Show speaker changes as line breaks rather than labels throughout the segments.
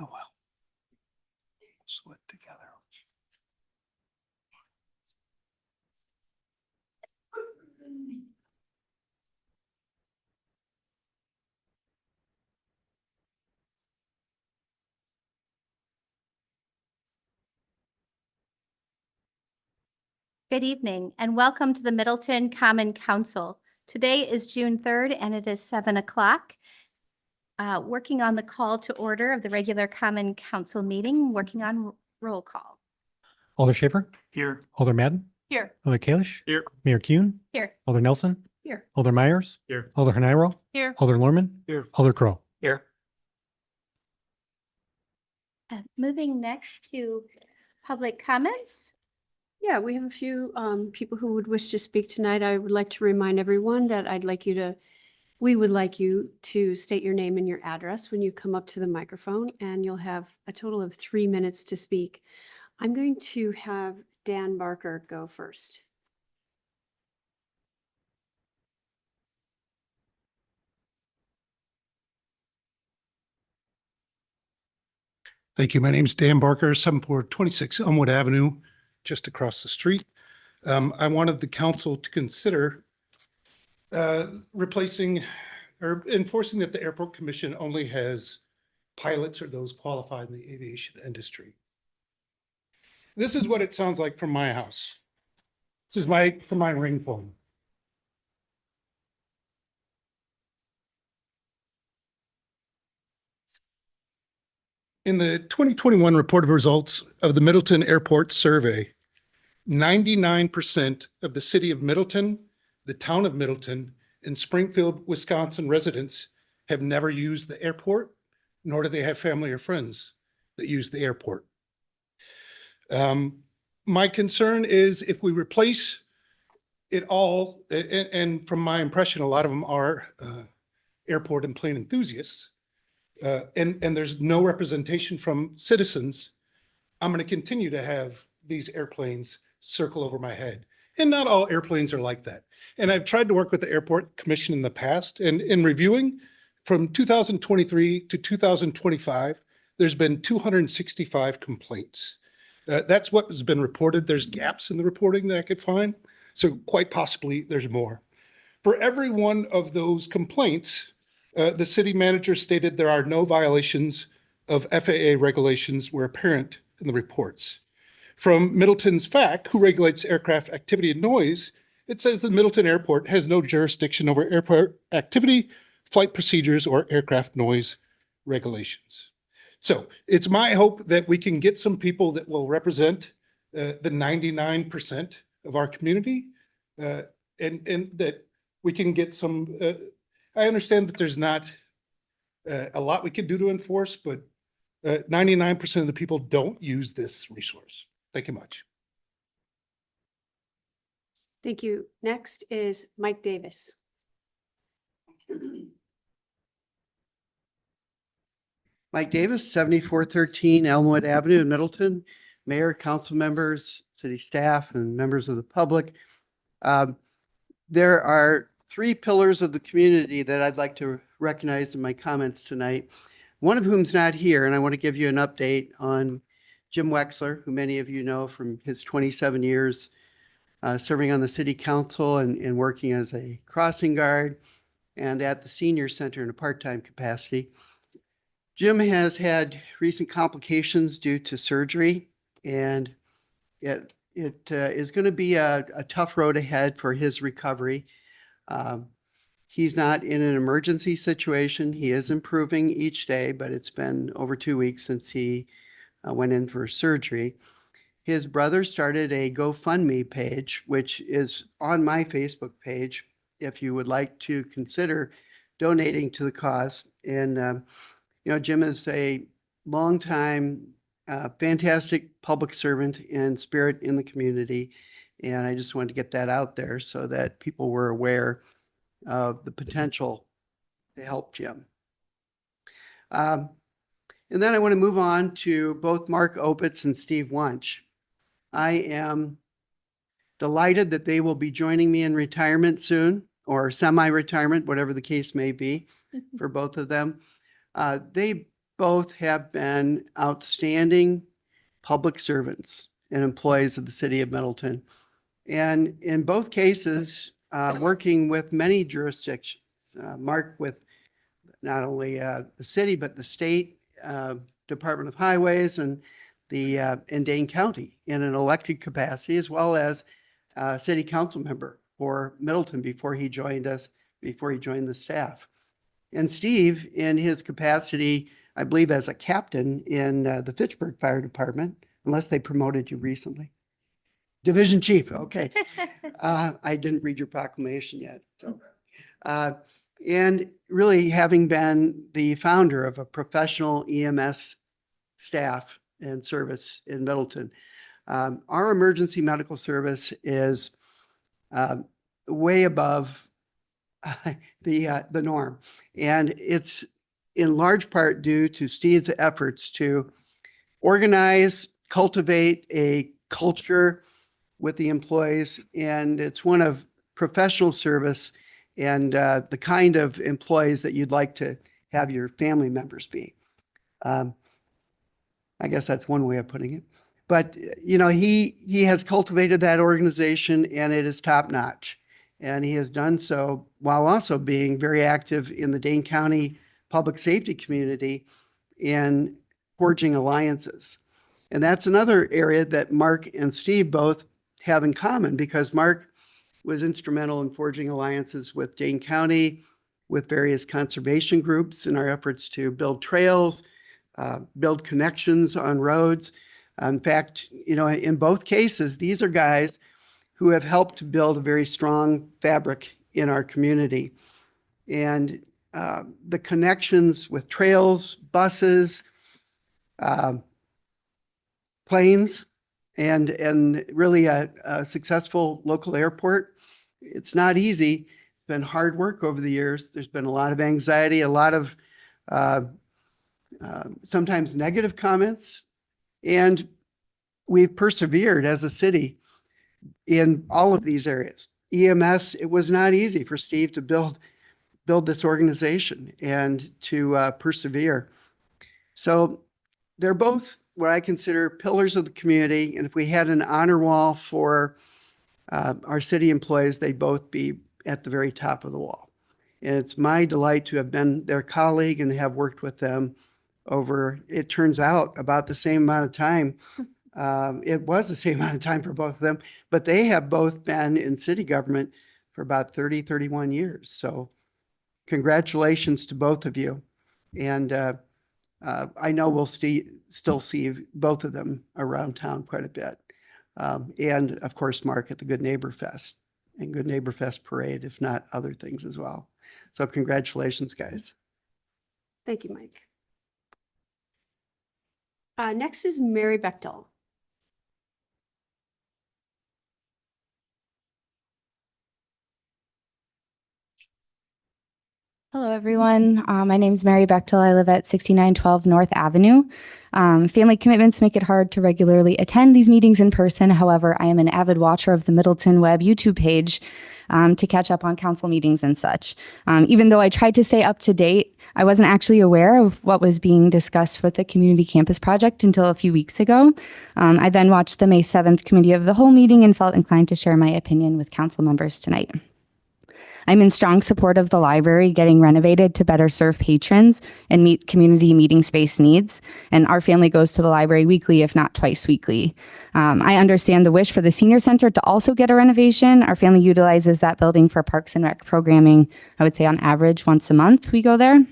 Oh, well. Sweat together.
Good evening and welcome to the Middleton Common Council. Today is June 3rd and it is 7 o'clock. Working on the call to order of the regular Common Council meeting, working on roll call.
Alder Schaefer,
Here.
Alder Madden,
Here.
Alder Kalish,
Here.
Mayor Kuhn,
Here.
Alder Nelson,
Here.
Alder Myers,
Here.
Alder Hanairo,
Here.
Alder Lorman,
Here.
Alder Crow.
Here.
Moving next to public comments.
Yeah, we have a few people who would wish to speak tonight. I would like to remind everyone that we would like you to state your name and your address when you come up to the microphone, and you'll have a total of 3 minutes to speak. I'm going to have Dan Barker go first.
Thank you. My name is Dan Barker, 7426 Elmwood Avenue, just across the street. I wanted the council to consider replacing or enforcing that the Airport Commission only has pilots or those qualified in the aviation industry. This is what it sounds like from my house. This is from my ring phone. In the 2021 report of results of the Middleton Airport Survey, 99% of the city of Middleton, the town of Middleton, and Springfield, Wisconsin residents have never used the airport, nor do they have family or friends that use the airport. My concern is if we replace it all, and from my impression, a lot of them are airport and plane enthusiasts, and there's no representation from citizens, I'm going to continue to have these airplanes circle over my head. And not all airplanes are like that. And I've tried to work with the Airport Commission in the past, and in reviewing from 2023 to 2025, there's been 265 complaints. That's what has been reported. There's gaps in the reporting that I could find. So quite possibly there's more. For every one of those complaints, the city manager stated there are no violations of FAA regulations were apparent in the reports. From Middleton's FAC, who regulates aircraft activity and noise, it says the Middleton Airport has no jurisdiction over airport activity, flight procedures, or aircraft noise regulations. So it's my hope that we can get some people that will represent the 99% of our community, and that we can get some, I understand that there's not a lot we can do to enforce, but 99% of the people don't use this resource. Thank you much.
Thank you. Next is Mike Davis.
Mike Davis, 7413 Elmwood Avenue in Middleton. Mayor, council members, city staff, and members of the public. There are 3 pillars of the community that I'd like to recognize in my comments tonight. One of whom's not here, and I want to give you an update on Jim Wexler, who many of you know from his 27 years serving on the city council and working as a crossing guard and at the senior center in a part-time capacity. Jim has had recent complications due to surgery, and it is going to be a tough road ahead for his recovery. He's not in an emergency situation. He is improving each day, but it's been over 2 weeks since he went in for surgery. His brother started a GoFundMe page, which is on my Facebook page, if you would like to consider donating to the cause. And, Jim is a longtime, fantastic public servant and spirit in the community. And I just wanted to get that out there so that people were aware of the potential to help Jim. And then I want to move on to both Mark Opitz and Steve Wunsch. I am delighted that they will be joining me in retirement soon, or semi-retirement, whatever the case may be for both of them. They both have been outstanding public servants and employees of the city of Middleton. And in both cases, working with many jurisdictions, Mark with not only the city, but the state Department of Highways and in Dane County in an elected capacity, as well as city council member for Middleton before he joined the staff. And Steve, in his capacity, I believe as a captain in the Fitchburg Fire Department, unless they promoted you recently. Division chief, okay. I didn't read your proclamation yet. So, and really having been the founder of a professional EMS staff and service in Middleton, our emergency medical service is way above the norm. And it's in large part due to Steve's efforts to organize, cultivate a culture with the employees. And it's one of professional service and the kind of employees that you'd like to have your family members be. I guess that's one way of putting it. But, you know, he has cultivated that organization and it is top notch. And he has done so while also being very active in the Dane County public safety community in forging alliances. And that's another area that Mark and Steve both have in common, because Mark was instrumental in forging alliances with Dane County, with various conservation groups in our efforts to build trails, build connections on roads. In fact, you know, in both cases, these are guys who have helped to build a very strong fabric in our community. And the connections with trails, buses, planes, and really a successful local airport. It's not easy. It's been hard work over the years. There's been a lot of anxiety, a lot of sometimes negative comments, and we've persevered as a city in all of these areas. EMS, it was not easy for Steve to build this organization and to persevere. So they're both what I consider pillars of the community. And if we had an honor wall for our city employees, they'd both be at the very top of the wall. And it's my delight to have been their colleague and have worked with them over, it turns out, about the same amount of time. It was the same amount of time for both of them, but they have both been in city government for about 30, 31 years. So congratulations to both of you. And I know we'll still see both of them around town quite a bit. And of course, Mark at the Good Neighbor Fest and Good Neighbor Fest Parade, if not other things as well. So congratulations, guys.
Thank you, Mike. Next is Mary Bechtel.
Hello, everyone. My name is Mary Bechtel. I live at 6912 North Avenue. Family commitments make it hard to regularly attend these meetings in person. However, I am an avid watcher of the Middleton Web YouTube page to catch up on council meetings and such. Even though I tried to stay up to date, I wasn't actually aware of what was being discussed with the Community Campus Project until a few weeks ago. I then watched the May 7th Committee of the Whole meeting and felt inclined to share my opinion with council members tonight. I'm in strong support of the library getting renovated to better serve patrons and meet community meeting space needs. And our family goes to the library weekly, if not twice weekly. I understand the wish for the senior center to also get a renovation. Our family utilizes that building for parks and rec programming. I would say on average once a month we go there.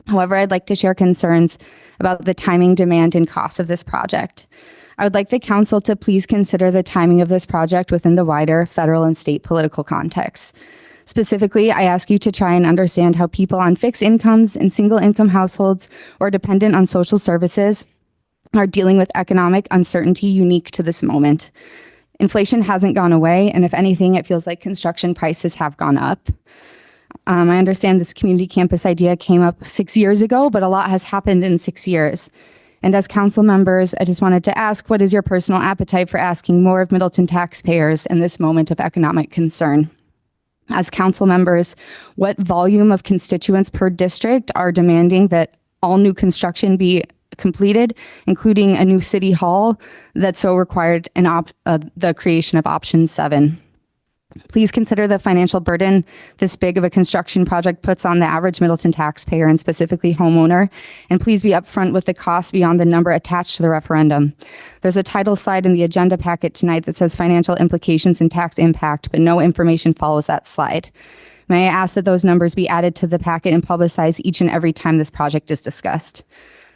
However, I'd like to share concerns about the timing, demand, and cost of this project. I would like the council to please consider the timing of this project within the wider federal and state political context. Specifically, I ask you to try and understand how people on fixed incomes and single income households or dependent on social services are dealing with economic uncertainty unique to this moment. Inflation hasn't gone away, and if anything, it feels like construction prices have gone up. I understand this community campus idea came up 6 years ago, but a lot has happened in 6 years. And as council members, I just wanted to ask, what is your personal appetite for asking more of Middleton taxpayers in this moment of economic concern? As council members, what volume of constituents per district are demanding that all new construction be completed, including a new city hall that so required the creation of option 7. Please consider the financial burden this big of a construction project puts on the average Middleton taxpayer and specifically homeowner, and please be upfront with the cost beyond the number attached to the referendum. There's a title slide in the agenda packet tonight that says financial implications and tax impact, but no information follows that slide. May I ask that those numbers be added to the packet and publicized each and every time this project is discussed?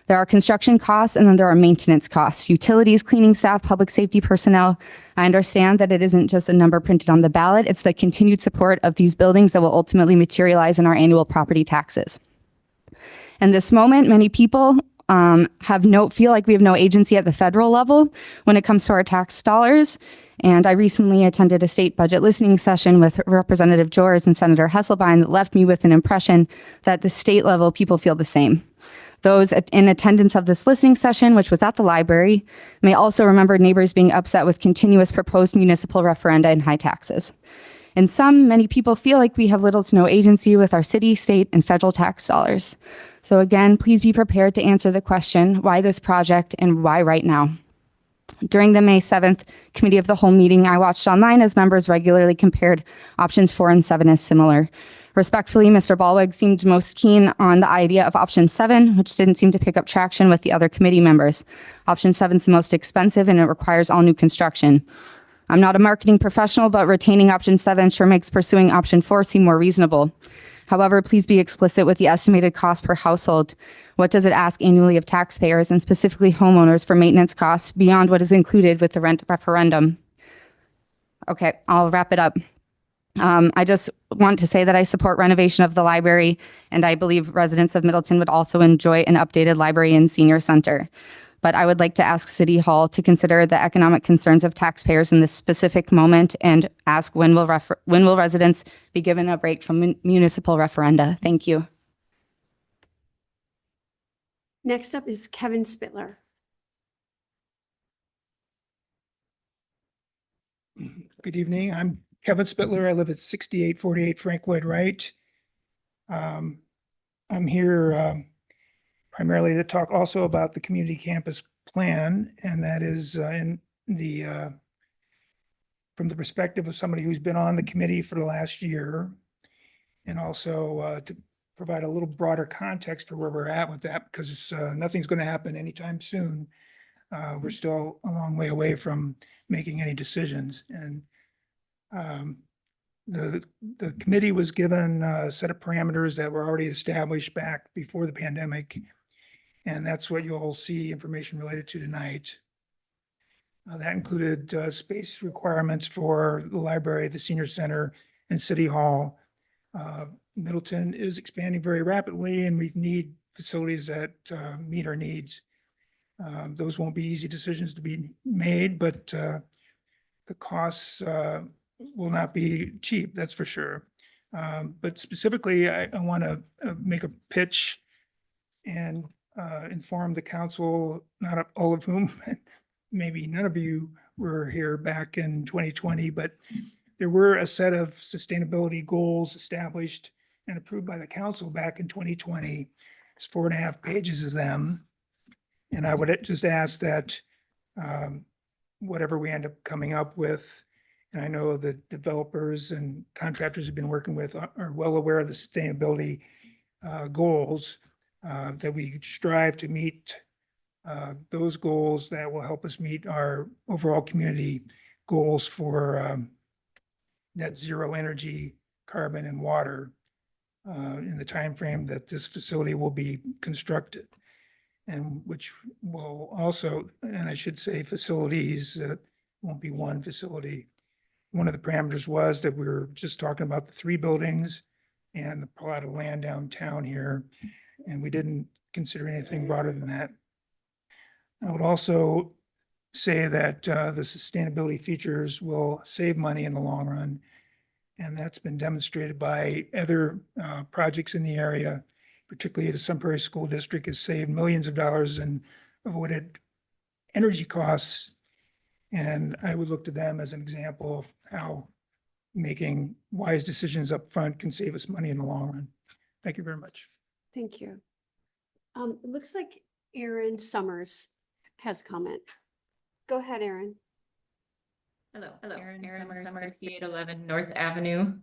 There are construction costs and then there are maintenance costs, utilities, cleaning staff, public safety personnel. I understand that it isn't just a number printed on the ballot, it's the continued support of these buildings that will ultimately materialize in our annual property taxes. In this moment, many people feel like we have no agency at the federal level when it comes to our tax dollars. And I recently attended a state budget listening session with Representative Jors and Senator Hesselbein that left me with an impression that the state level people feel the same. Those in attendance of this listening session, which was at the library, may also remember neighbors being upset with continuous proposed municipal referenda and high taxes. In sum, many people feel like we have little to no agency with our city, state, and federal tax dollars. So again, please be prepared to answer the question, why this project and why right now? During the May 7th Committee of the Whole meeting, I watched online as members regularly compared options 4 and 7 as similar. Respectfully, Mr. Ballweg seemed most keen on the idea of option 7, which didn't seem to pick up traction with the other committee members. Option 7 is the most expensive and it requires all new construction. I'm not a marketing professional, but retaining option 7 sure makes pursuing option 4 seem more reasonable. However, please be explicit with the estimated cost per household. What does it ask annually of taxpayers and specifically homeowners for maintenance costs beyond what is included with the rent referendum? Okay, I'll wrap it up. I just want to say that I support renovation of the library, and I believe residents of Middleton would also enjoy an updated library and senior center. But I would like to ask City Hall to consider the economic concerns of taxpayers in this specific moment and ask when will residents be given a break from municipal referenda? Thank you.
Next up is Kevin Spittler.
Good evening. I'm Kevin Spittler. I live at 6848 Frank Lloyd Wright. I'm here primarily to talk also about the community campus plan, and that is in the from the perspective of somebody who's been on the committee for the last year, and also to provide a little broader context for where we're at with that, because nothing's going to happen anytime soon. We're still a long way away from making any decisions, and the committee was given a set of parameters that were already established back before the pandemic. And that's what you'll see information related to tonight. That included space requirements for the library, the senior center, and City Hall. Middleton is expanding very rapidly, and we need facilities that meet our needs. Those won't be easy decisions to be made, but the costs will not be cheap, that's for sure. But specifically, I want to make a pitch and inform the council, not all of whom, maybe none of you were here back in 2020, but there were a set of sustainability goals established and approved by the council back in 2020. It's 4.5 pages of them. And I would just ask that whatever we end up coming up with, and I know the developers and contractors have been working with are well aware of the sustainability goals, that we strive to meet those goals that will help us meet our overall community goals for net zero energy, carbon, and water in the time frame that this facility will be constructed, and which will also, and I should say facilities, won't be one facility. One of the parameters was that we were just talking about the 3 buildings and the plot of land downtown here, and we didn't consider anything broader than that. I would also say that the sustainability features will save money in the long run, and that's been demonstrated by other projects in the area. Particularly the Sun Prairie School District has saved millions of dollars in avoided energy costs, and I would look to them as an example of how making wise decisions up front can save us money in the long run. Thank you very much.
Thank you. It looks like Aaron Summers has comment. Go ahead, Aaron.
Hello, Aaron Summers, 6811 North Avenue.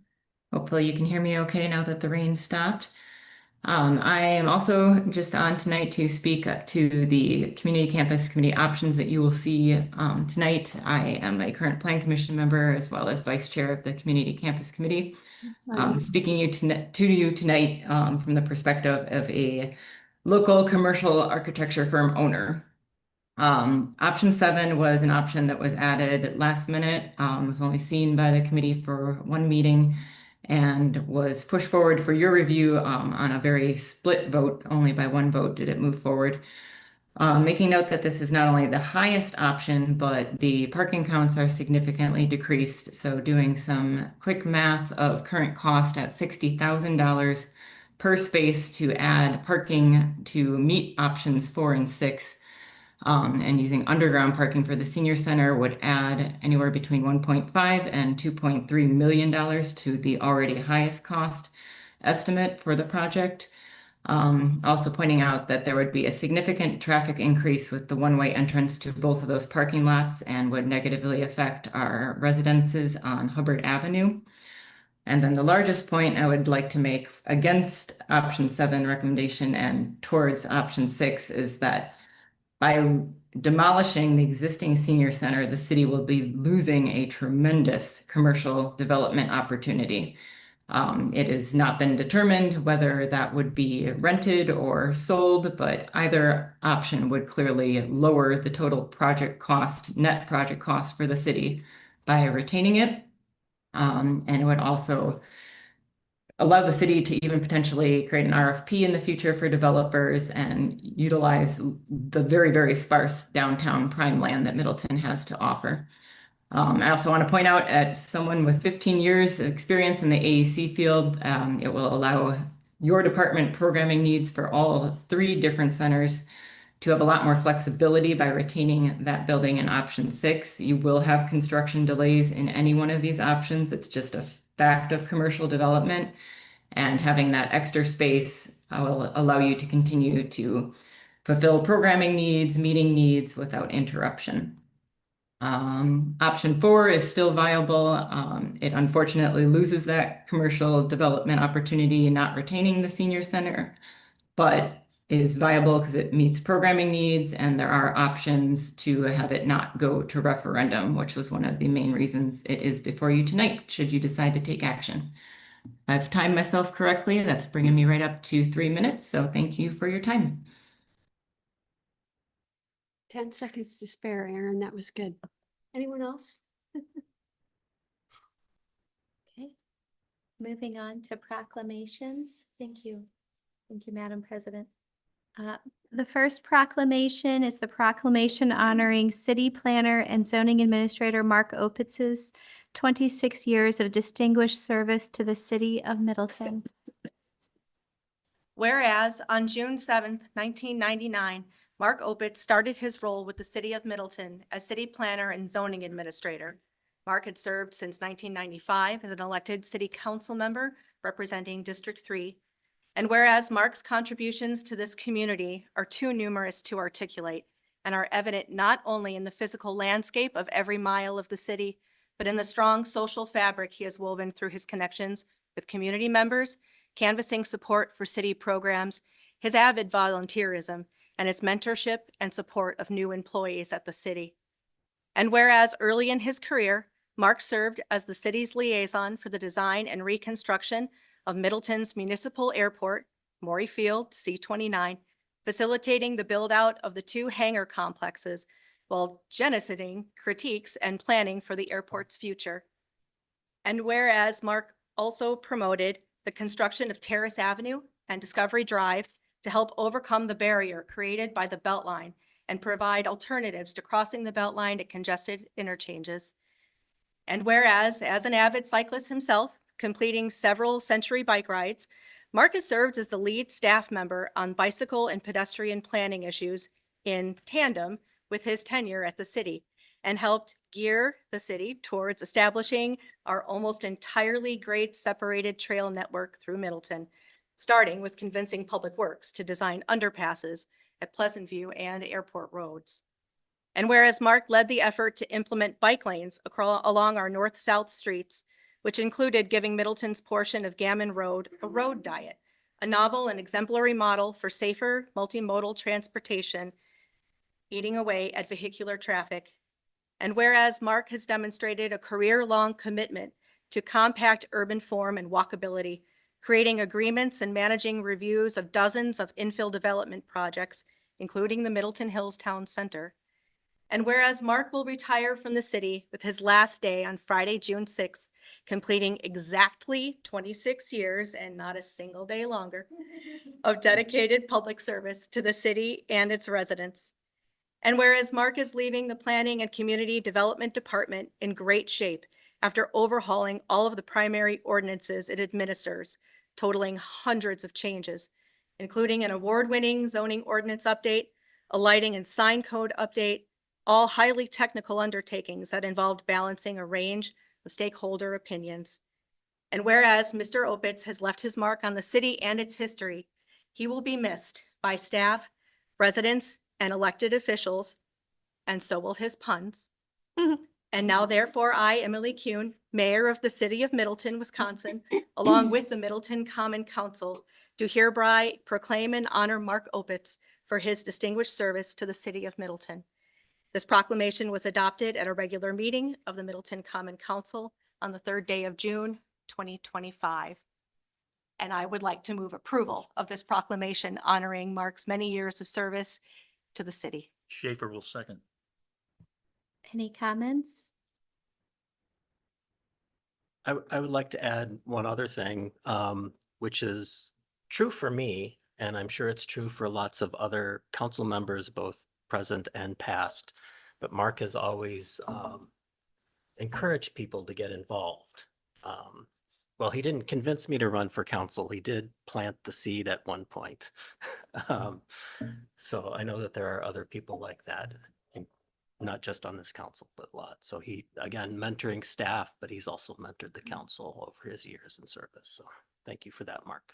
Hopefully you can hear me okay now that the rain stopped. I am also just on tonight to speak to the Community Campus Committee options that you will see tonight. I am a current Plan Commission member as well as Vice Chair of the Community Campus Committee. Speaking to you tonight from the perspective of a local commercial architecture firm owner. Option 7 was an option that was added last minute, was only seen by the committee for one meeting and was pushed forward for your review on a very split vote. Only by one vote did it move forward. Making note that this is not only the highest option, but the parking counts are significantly decreased. So doing some quick math of current cost at $60,000 per space to add parking to meet options 4 and 6. And using underground parking for the senior center would add anywhere between $1.5 and $2.3 million to the already highest cost estimate for the project. Also pointing out that there would be a significant traffic increase with the one-way entrance to both of those parking lots and would negatively affect our residences on Hubbard Avenue. And then the largest point I would like to make against option 7 recommendation and towards option 6 is that by demolishing the existing senior center, the city will be losing a tremendous commercial development opportunity. It has not been determined whether that would be rented or sold, but either option would clearly lower the total project cost, net project cost for the city by retaining it. And it would also allow the city to even potentially create an RFP in the future for developers and utilize the very, very sparse downtown prime land that Middleton has to offer. I also want to point out, as someone with 15 years of experience in the AEC field, it will allow your department programming needs for all 3 different centers to have a lot more flexibility by retaining that building in option 6. You will have construction delays in any one of these options. It's just a fact of commercial development, and having that extra space will allow you to continue to fulfill programming needs, meeting needs without interruption. Option 4 is still viable. It unfortunately loses that commercial development opportunity, not retaining the senior center, but is viable because it meets programming needs, and there are options to have it not go to referendum, which was one of the main reasons it is before you tonight, should you decide to take action. I've timed myself correctly. That's bringing me right up to 3 minutes, so thank you for your time.
10 seconds to spare, Aaron. That was good. Anyone else?
Okay. Moving on to proclamations. Thank you. Thank you, Madam President. The first proclamation is the proclamation honoring City Planner and Zoning Administrator Mark Opitz's 26 years of distinguished service to the City of Middleton.
Whereas on June 7th, 1999, Mark Opitz started his role with the City of Middleton as City Planner and Zoning Administrator. Mark had served since 1995 as an elected City Council member representing District 3. And whereas Mark's contributions to this community are too numerous to articulate and are evident not only in the physical landscape of every mile of the city, but in the strong social fabric he has woven through his connections with community members, canvassing support for city programs, his avid volunteerism, and his mentorship and support of new employees at the city. And whereas early in his career, Mark served as the city's liaison for the design and reconstruction of Middleton's municipal airport, Maury Field, C-29, facilitating the build-out of the 2 hangar complexes while genociding critiques and planning for the airport's future. And whereas Mark also promoted the construction of Terrace Avenue and Discovery Drive to help overcome the barrier created by the Beltline and provide alternatives to crossing the Beltline at congested interchanges. And whereas, as an avid cyclist himself, completing several century bike rides, Mark has served as the lead staff member on bicycle and pedestrian planning issues in tandem with his tenure at the city, and helped gear the city towards establishing our almost entirely grade separated trail network through Middleton, starting with convincing Public Works to design underpasses at Pleasant View and Airport roads. And whereas Mark led the effort to implement bike lanes along our north-south streets, which included giving Middleton's portion of Gammon Road a road diet, a novel and exemplary model for safer multimodal transportation, eating away at vehicular traffic. And whereas Mark has demonstrated a career-long commitment to compact urban form and walkability, creating agreements and managing reviews of dozens of infill development projects, including the Middleton Hills Town Center. And whereas Mark will retire from the city with his last day on Friday, June 6th, completing exactly 26 years and not a single day longer of dedicated public service to the city and its residents. And whereas Mark is leaving the Planning and Community Development Department in great shape after overhauling all of the primary ordinances it administers, totaling hundreds of changes, including an award-winning zoning ordinance update, a lighting and sign code update, all highly technical undertakings that involved balancing a range of stakeholder opinions. And whereas Mr. Opitz has left his mark on the city and its history, he will be missed by staff, residents, and elected officials, and so will his puns. And now therefore I, Emily Kuhn, Mayor of the City of Middleton, Wisconsin, along with the Middleton Common Council, do hereby proclaim and honor Mark Opitz for his distinguished service to the City of Middleton. This proclamation was adopted at a regular meeting of the Middleton Common Council on the 3rd day of June, 2025. And I would like to move approval of this proclamation honoring Mark's many years of service to the city.
Schaefer will second.
Any comments?
I would like to add one other thing, which is true for me, and I'm sure it's true for lots of other council members, both present and past. But Mark has always encouraged people to get involved. Well, he didn't convince me to run for council. He did plant the seed at one point. So I know that there are other people like that, not just on this council, but a lot. So he, again, mentoring staff, but he's also mentored the council over his years in service. So thank you for that, Mark.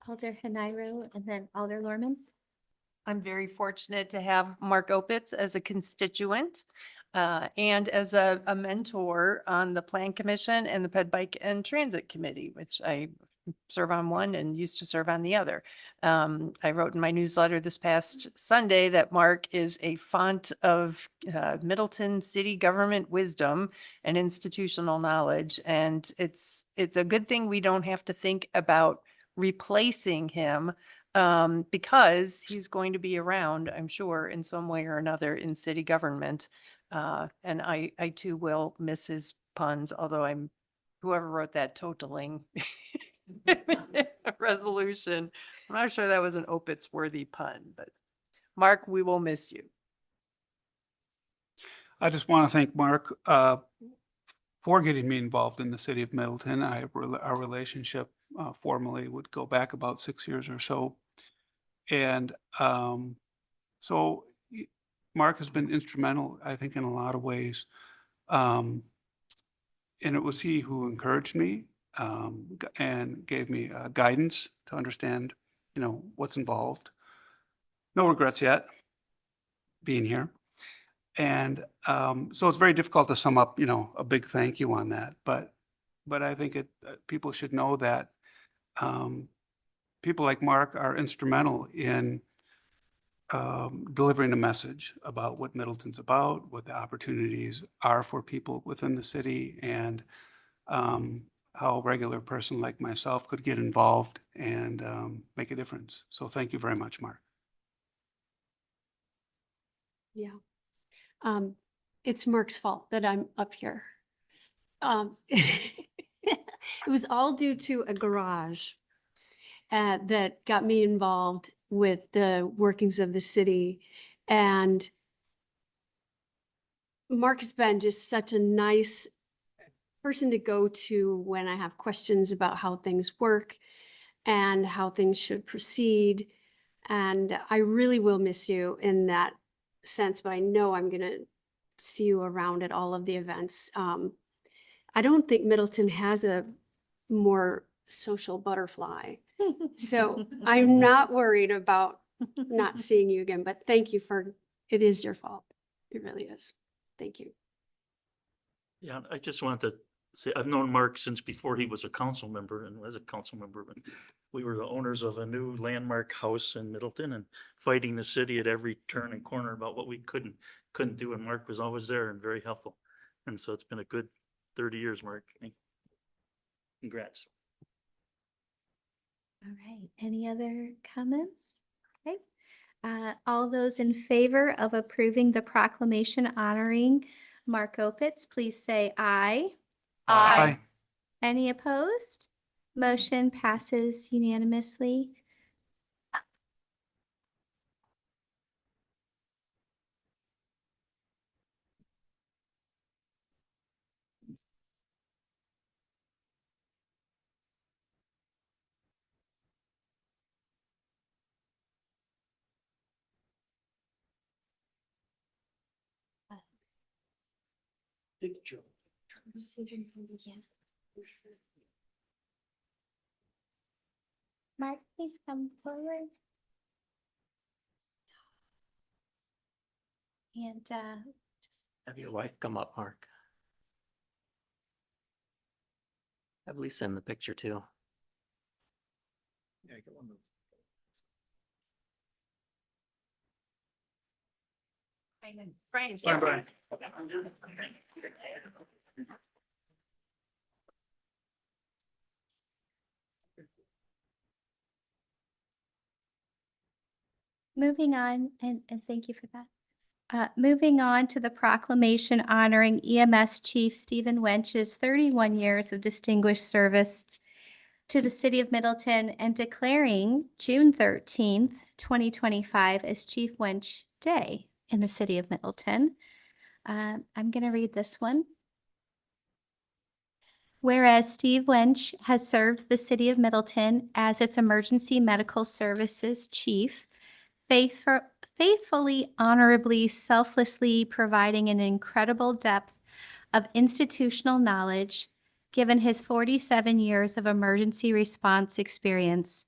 Alder Haniro and then Alder Lorman.
I'm very fortunate to have Mark Opitz as a constituent and as a mentor on the Plan Commission and the Ped Bike and Transit Committee, which I serve on one and used to serve on the other. I wrote in my newsletter this past Sunday that Mark is a font of Middleton city government wisdom and institutional knowledge. And it's a good thing we don't have to think about replacing him because he's going to be around, I'm sure, in some way or another in city government. And I too will miss his puns, although whoever wrote that totaling resolution, I'm not sure that was an Opitz worthy pun, but Mark, we will miss you.
I just want to thank Mark for getting me involved in the city of Middleton. Our relationship formally would go back about 6 years or so. And so Mark has been instrumental, I think, in a lot of ways. And it was he who encouraged me and gave me guidance to understand, what's involved. No regrets yet being here. And so it's very difficult to sum up, a big thank you on that. But I think people should know that people like Mark are instrumental in delivering a message about what Middleton's about, what the opportunities are for people within the city, and how a regular person like myself could get involved and make a difference. So thank you very much, Mark.
Yeah. It's Mark's fault that I'm up here. It was all due to a garage that got me involved with the workings of the city. And Mark has been just such a nice person to go to when I have questions about how things work and how things should proceed. And I really will miss you in that sense, but I know I'm going to see you around at all of the events. I don't think Middleton has a more social butterfly So I'm not worried about not seeing you again, but thank you it is your fault. It really is. Thank you.
Yeah, I just wanted to say, I've known Mark since before he was a council member and was a council member. But we were the owners of a new landmark house in Middleton and fighting the city at every turn and corner about what we couldn't do. And Mark was always there and very helpful. And so it's been a good 30 years, Mark. Congrats.
All right, any other comments? Okay. All those in favor of approving the proclamation honoring Mark Opitz, please say aye.
Aye.
Any opposed? Motion passes unanimously. Mark, please come forward. And just
Have your wife come up, Mark. Have Lisa in the picture too.
Yeah, get one of those.
Brian.
moving on, and thank you for that. Moving on to the proclamation honoring EMS Chief Stephen Wench's 31 years of distinguished service to the city of Middleton and declaring June 13th, 2025 as Chief Wench Day in the city of Middleton. I'm going to read this one. Whereas Steve Wench has served the city of Middleton as its emergency medical services chief, faithfully, honorably, selflessly providing an incredible depth of institutional knowledge, given his 47 years of emergency response experience.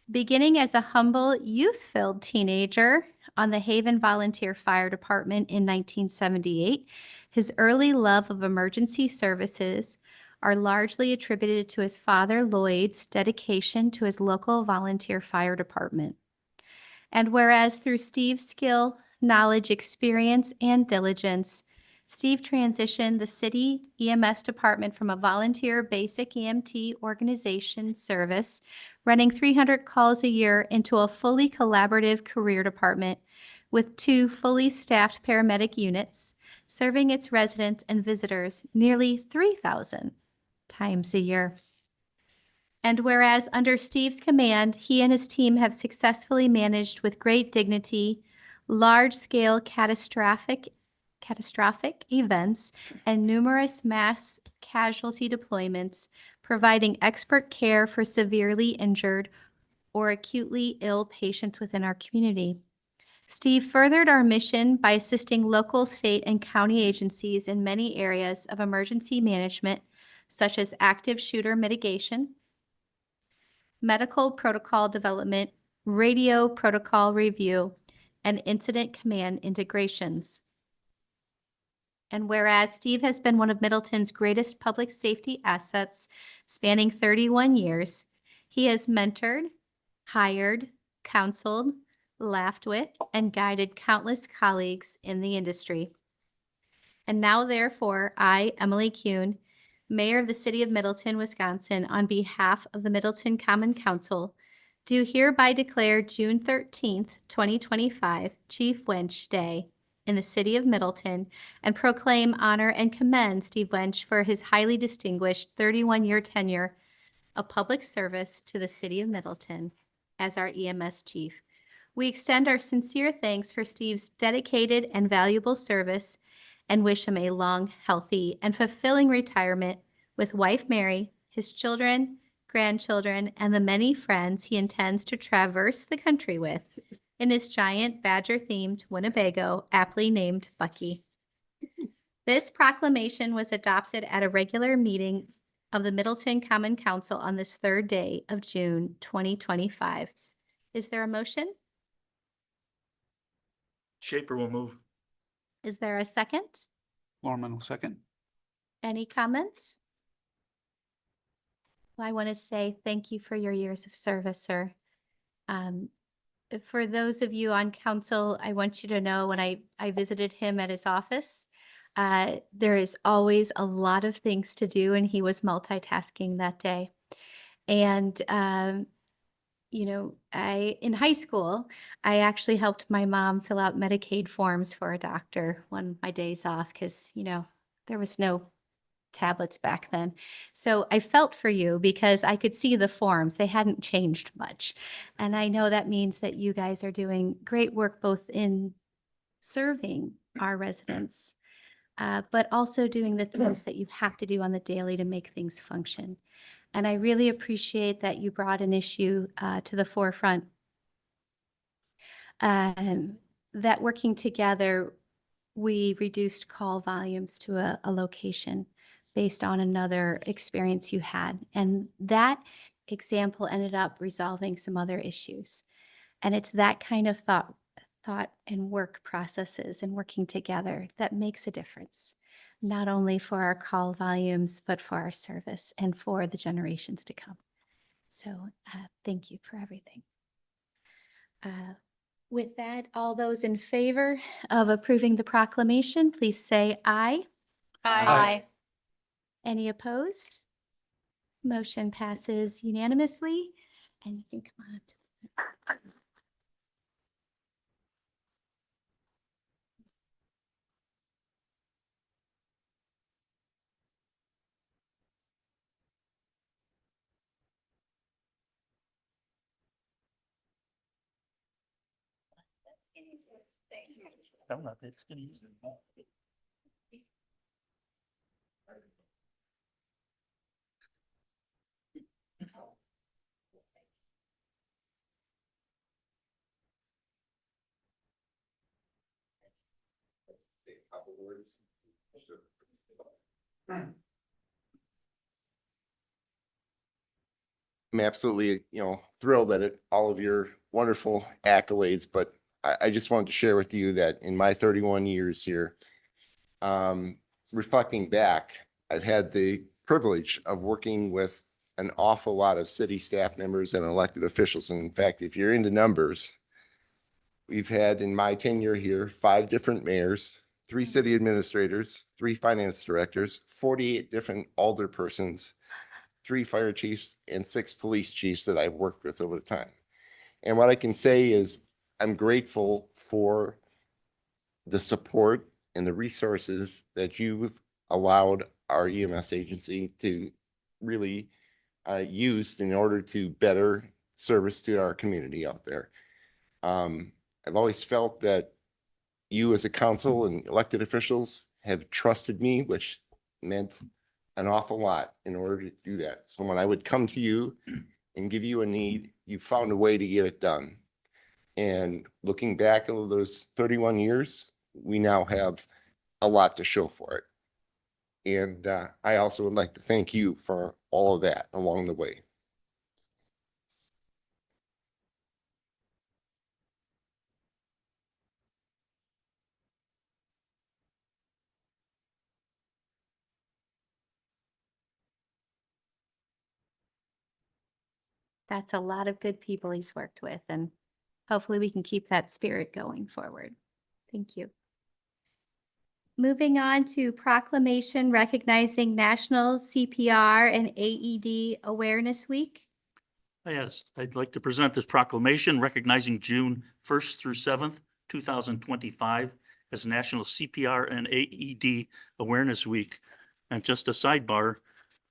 Beginning as a humble, youth-filled teenager on the Haven Volunteer Fire Department in 1978, his early love of emergency services are largely attributed to his father, Lloyd's, dedication to his local volunteer fire department. And whereas through Steve's skill, knowledge, experience, and diligence, Steve transitioned the city EMS department from a volunteer basic EMT organization service running 300 calls a year into a fully collaborative career department with 2 fully staffed paramedic units, serving its residents and visitors nearly 3,000 times a year. And whereas under Steve's command, he and his team have successfully managed with great dignity large-scale catastrophic events and numerous mass casualty deployments, providing expert care for severely injured or acutely ill patients within our community. Steve furthered our mission by assisting local, state, and county agencies in many areas of emergency management, such as active shooter mitigation, medical protocol development, radio protocol review, and incident command integrations. And whereas Steve has been one of Middleton's greatest public safety assets spanning 31 years, he has mentored, hired, counseled, laughed with, and guided countless colleagues in the industry. And now, therefore, I, Emily Kuhn, Mayor of the City of Middleton, Wisconsin, on behalf of the Middleton Common Council, do hereby declare June 13th, 2025, Chief Wench Day in the City of Middleton and proclaim, honor, and commend Steve Wench for his highly distinguished 31-year tenure of public service to the City of Middleton as our EMS Chief. We extend our sincere thanks for Steve's dedicated and valuable service and wish him a long, healthy, and fulfilling retirement with wife Mary, his children, grandchildren, and the many friends he intends to traverse the country with in his giant Badger-themed Winnebago, aptly named Bucky. This proclamation was adopted at a regular meeting of the Middleton Common Council on this third day of June 2025. Is there a motion?
Schaefer will move.
Is there a second?
Lorman will second.
Any comments? Well, I want to say thank you for your years of service, sir. For those of you on council, I want you to know when I visited him at his office, there is always a lot of things to do, and he was multitasking that day. And, you know, in high school, I actually helped my mom fill out Medicaid forms for a doctor one of my days off because, you know, there was no tablets back then. So I felt for you because I could see the forms. They hadn't changed much. And I know that means that you guys are doing great work both in serving our residents, but also doing the things that you have to do on the daily to make things function. And I really appreciate that you brought an issue to the forefront. That working together, we reduced call volumes to a location based on another experience you had. And that example ended up resolving some other issues. And it's that kind of thought and work processes and working together that makes a difference, not only for our call volumes, but for our service and for the generations to come. So thank you for everything. With that, all those in favor of approving the proclamation, please say aye.
Aye.
Any opposed? Motion passes unanimously, and you can come on to the
I'm not that skinny.
I'm absolutely, thrilled at all of your wonderful accolades, but I just wanted to share with you that in my 31 years here, reflecting back, I've had the privilege of working with an awful lot of city staff members and elected officials. And in fact, if you're into numbers, we've had in my tenure here, 5 different mayors, 3 city administrators, 3 finance directors, 48 different alderpersons, 3 fire chiefs, and 6 police chiefs that I've worked with over time. And what I can say is I'm grateful for the support and the resources that you've allowed our EMS agency to really use in order to better service to our community out there. I've always felt that you as a council and elected officials have trusted me, which meant an awful lot in order to do that. So when I would come to you and give you a need, you found a way to get it done. And looking back over those 31 years, we now have a lot to show for it. And I also would like to thank you for all of that along the way.
That's a lot of good people he's worked with, and hopefully we can keep that spirit going forward. Thank you. Moving on to proclamation recognizing National CPR and AED Awareness Week.
Yes, I'd like to present this proclamation recognizing June 1st through 7th, 2025 as National CPR and AED Awareness Week. And just a sidebar,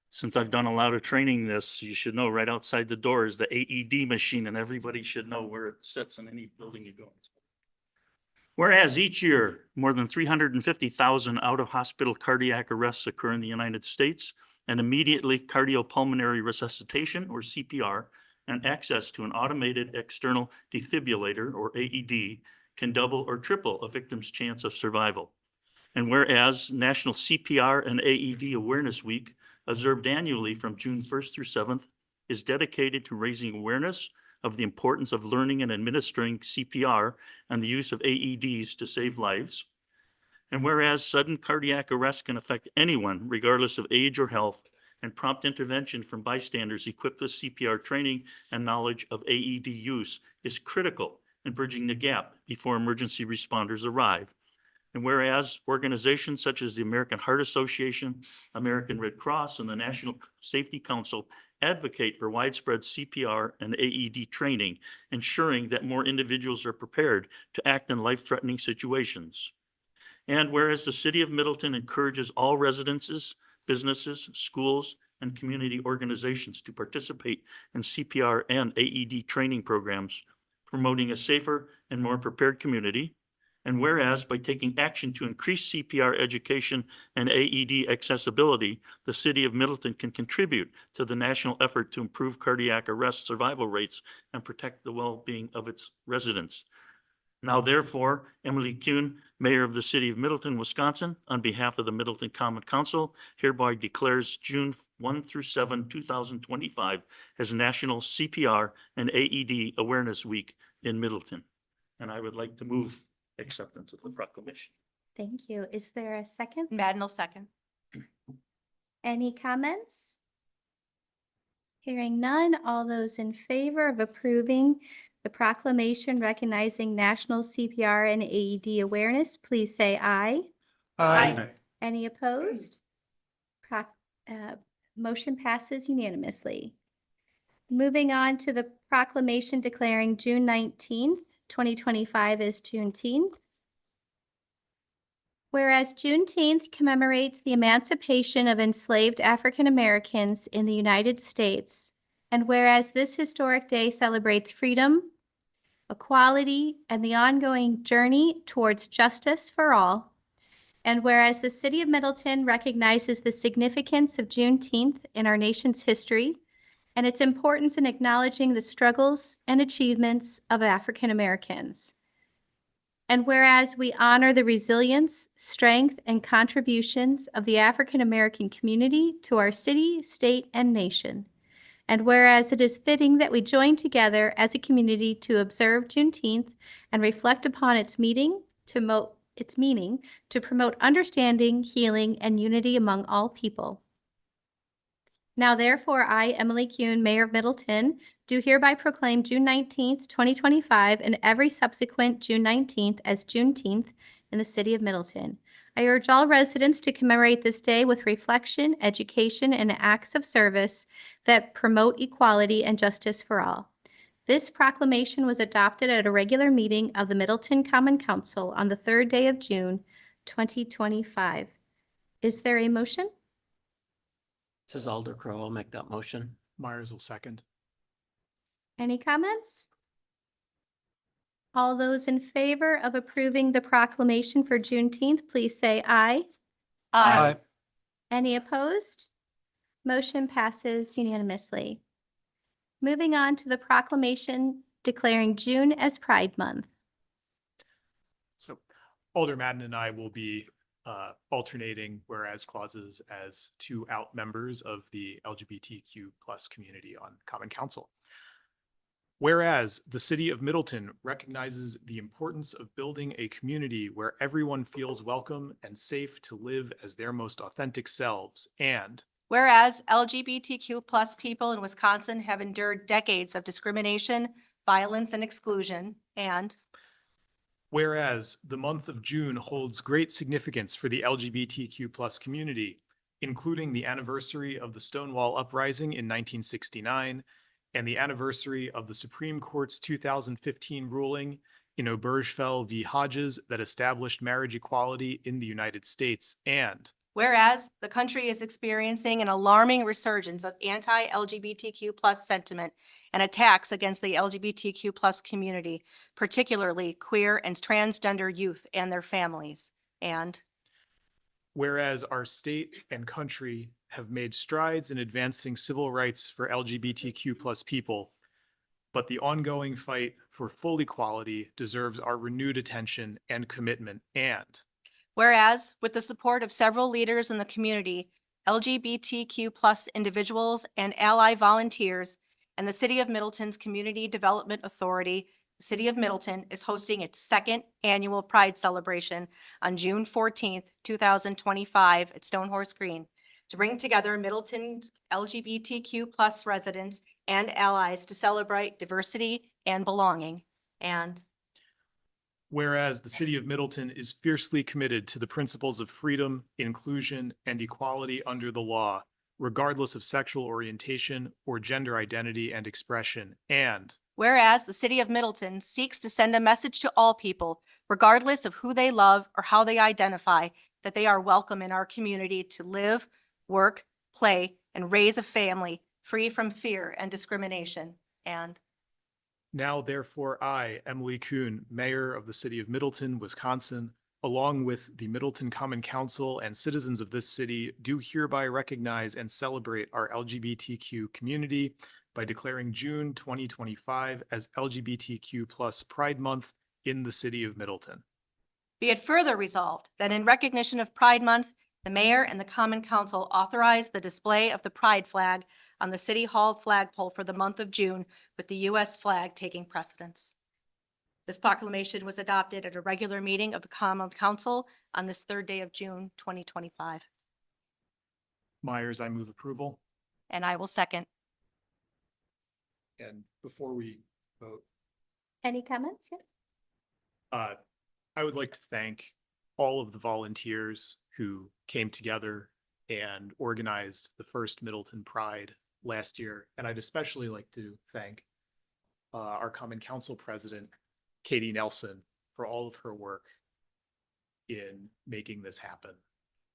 since I've done a lot of training this, you should know right outside the door is the AED machine, and everybody should know where it sits in any building you go into. Whereas each year, more than 350,000 out-of-hospital cardiac arrests occur in the United States, and immediately cardiopulmonary resuscitation, or CPR, and access to an automated external defibrillator, or AED, can double or triple a victim's chance of survival. And whereas National CPR and AED Awareness Week observed annually from June 1st through 7th, is dedicated to raising awareness of the importance of learning and administering CPR and the use of AEDs to save lives. And whereas sudden cardiac arrest can affect anyone regardless of age or health, and prompt intervention from bystanders equipped with CPR training and knowledge of AED use is critical in bridging the gap before emergency responders arrive. And whereas organizations such as the American Heart Association, American Red Cross, and the National Safety Council advocate for widespread CPR and AED training, ensuring that more individuals are prepared to act in life-threatening situations. And whereas the City of Middleton encourages all residences, businesses, schools, and community organizations to participate in CPR and AED training programs, promoting a safer and more prepared community. And whereas by taking action to increase CPR education and AED accessibility, the City of Middleton can contribute to the national effort to improve cardiac arrest survival rates and protect the well-being of its residents. Now therefore, Emily Kuhn, Mayor of the City of Middleton, Wisconsin, on behalf of the Middleton Common Council, hereby declares June 1 through 7, 2025 as National CPR and AED Awareness Week in Middleton. And I would like to move acceptance of the proclamation.
Thank you. Is there a second?
Madden will second.
Any comments? Hearing none, all those in favor of approving the proclamation recognizing National CPR and AED Awareness, please say aye.
Aye.
Any opposed? Motion passes unanimously. Moving on to the proclamation declaring June 19th, 2025 as Juneteenth. Whereas Juneteenth commemorates the emancipation of enslaved African Americans in the United States, and whereas this historic day celebrates freedom, equality, and the ongoing journey towards justice for all, and whereas the City of Middleton recognizes the significance of Juneteenth in our nation's history and its importance in acknowledging the struggles and achievements of African Americans. And whereas we honor the resilience, strength, and contributions of the African American community to our city, state, and nation. And whereas it is fitting that we join together as a community to observe Juneteenth and reflect upon its meaning to promote understanding, healing, and unity among all people. Now therefore, I, Emily Kuhn, Mayor of Middleton, do hereby proclaim June 19th, 2025, and every subsequent June 19th as Juneteenth in the City of Middleton. I urge all residents to commemorate this day with reflection, education, and acts of service that promote equality and justice for all. This proclamation was adopted at a regular meeting of the Middleton Common Council on the 3rd day of June, 2025. Is there a motion?
This is Alder Crowe. I'll make that motion.
Myers will second.
Any comments? All those in favor of approving the proclamation for Juneteenth, please say aye.
Aye.
Any opposed? Motion passes unanimously. Moving on to the proclamation declaring June as Pride Month.
So Alder Madden and I will be alternating whereas clauses as two out members of the LGBTQ plus community on Common Council. Whereas the City of Middleton recognizes the importance of building a community where everyone feels welcome and safe to live as their most authentic selves, and
Whereas LGBTQ plus people in Wisconsin have endured decades of discrimination, violence, and exclusion, and
whereas the month of June holds great significance for the LGBTQ plus community, including the anniversary of the Stonewall Uprising in 1969 and the anniversary of the Supreme Court's 2015 ruling in Obergefell v. Hodges that established marriage equality in the United States, and
whereas the country is experiencing an alarming resurgence of anti-LGBTQ plus sentiment and attacks against the LGBTQ plus community, particularly queer and transgender youth and their families, and
whereas our state and country have made strides in advancing civil rights for LGBTQ plus people, but the ongoing fight for full equality deserves our renewed attention and commitment, and
whereas with the support of several leaders in the community, LGBTQ+ individuals and ally volunteers, and the City of Middleton's Community Development Authority, the City of Middleton, is hosting its second annual Pride Celebration on June 14th, 2025 at Stonehorse Green to bring together Middleton's LGBTQ+ residents and allies to celebrate diversity and belonging. And
whereas the City of Middleton is fiercely committed to the principles of freedom, inclusion, and equality under the law, regardless of sexual orientation or gender identity and expression. And
whereas the City of Middleton seeks to send a message to all people, regardless of who they love or how they identify, that they are welcome in our community to live, work, play, and raise a family free from fear and discrimination. And
now therefore I, Emily Kuhn, Mayor of the City of Middleton, Wisconsin, along with the Middleton Common Council and citizens of this city, do hereby recognize and celebrate our LGBTQ community by declaring June 2025 as LGBTQ+ Pride Month in the City of Middleton.
be it further resolved that in recognition of Pride Month, the Mayor and the Common Council authorize the display of the Pride flag on the City Hall flagpole for the month of June, with the U.S. flag taking precedence. This proclamation was adopted at a regular meeting of the Common Council on this third day of June, 2025.
Myers, I move approval.
And I will second.
And before we vote,
Any comments? Yes.
I would like to thank all of the volunteers who came together and organized the first Middleton Pride last year. And I'd especially like to thank our Common Council President, Katie Nelson, for all of her work in making this happen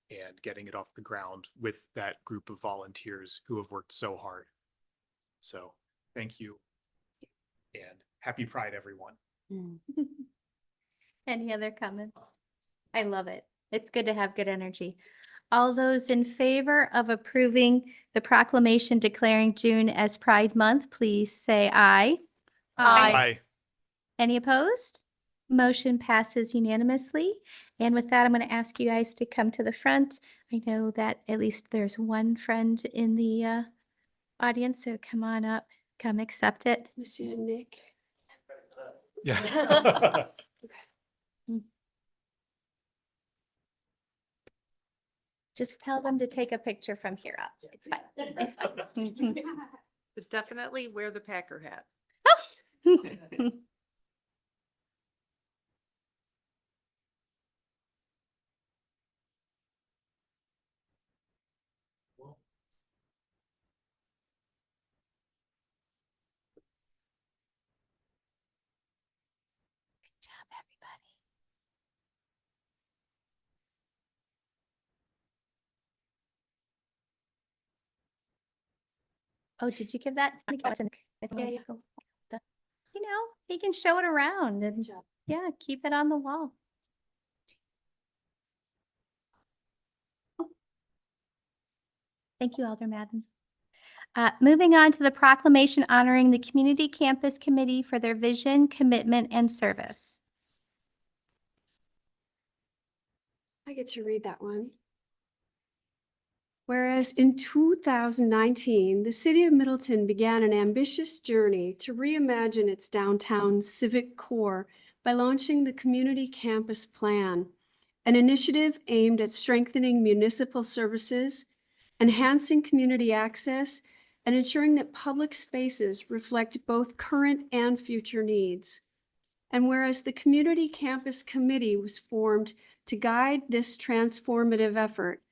and getting it off the ground with that group of volunteers who have worked so hard. So thank you and happy Pride, everyone.
Any other comments? I love it. It's good to have good energy. All those in favor of approving the proclamation declaring June as Pride Month, please say aye.
Aye.
Any opposed? Motion passes unanimously. And with that, I'm going to ask you guys to come to the front. I know that at least there's one friend in the audience, so come on up, come accept it.
Monsieur Nick.
Yeah.
Just tell them to take a picture from here up. It's fine. It's fine.
But definitely wear the Packer hat.
Good job, everybody. Oh, did you give that? Yeah, yeah. You know, he can show it around and yeah, keep it on the wall. Thank you, Alder Madden. Moving on to the proclamation honoring the Community Campus Committee for their vision, commitment, and service.
I get to read that one. Whereas in 2019, the City of Middleton began an ambitious journey to reimagine its downtown civic core by launching the Community Campus Plan, an initiative aimed at strengthening municipal services, enhancing community access, and ensuring that public spaces reflect both current and future needs. And whereas the Community Campus Committee was formed to guide this transformative effort,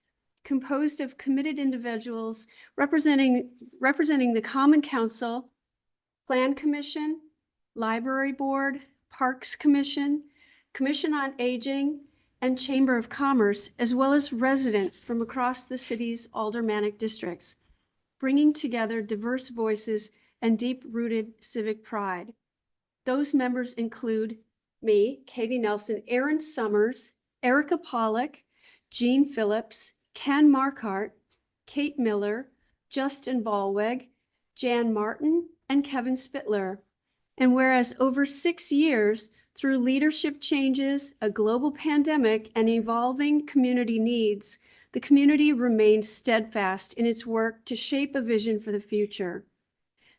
composed of committed individuals representing the Common Council, Plan Commission, Library Board, Parks Commission, Commission on Aging, and Chamber of Commerce, as well as residents from across the city's aldermanic districts, bringing together diverse voices and deep-rooted civic pride. Those members include me, Katie Nelson, Aaron Summers, Erica Pollock, Jean Phillips, Ken Markart, Kate Miller, Justin Ballweg, Jan Martin, and Kevin Spittler. And whereas over 6 years, through leadership changes, a global pandemic, and evolving community needs, the community remained steadfast in its work to shape a vision for the future.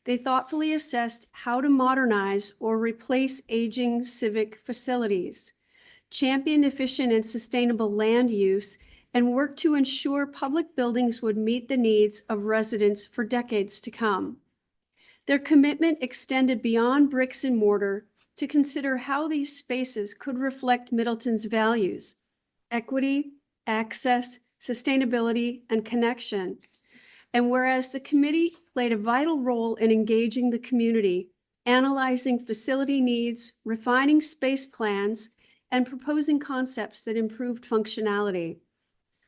They thoughtfully assessed how to modernize or replace aging civic facilities, championed efficient and sustainable land use, and worked to ensure public buildings would meet the needs of residents for decades to come. Their commitment extended beyond bricks and mortar to consider how these spaces could reflect Middleton's values: equity, access, sustainability, and connection. And whereas the committee played a vital role in engaging the community, analyzing facility needs, refining space plans, and proposing concepts that improved functionality.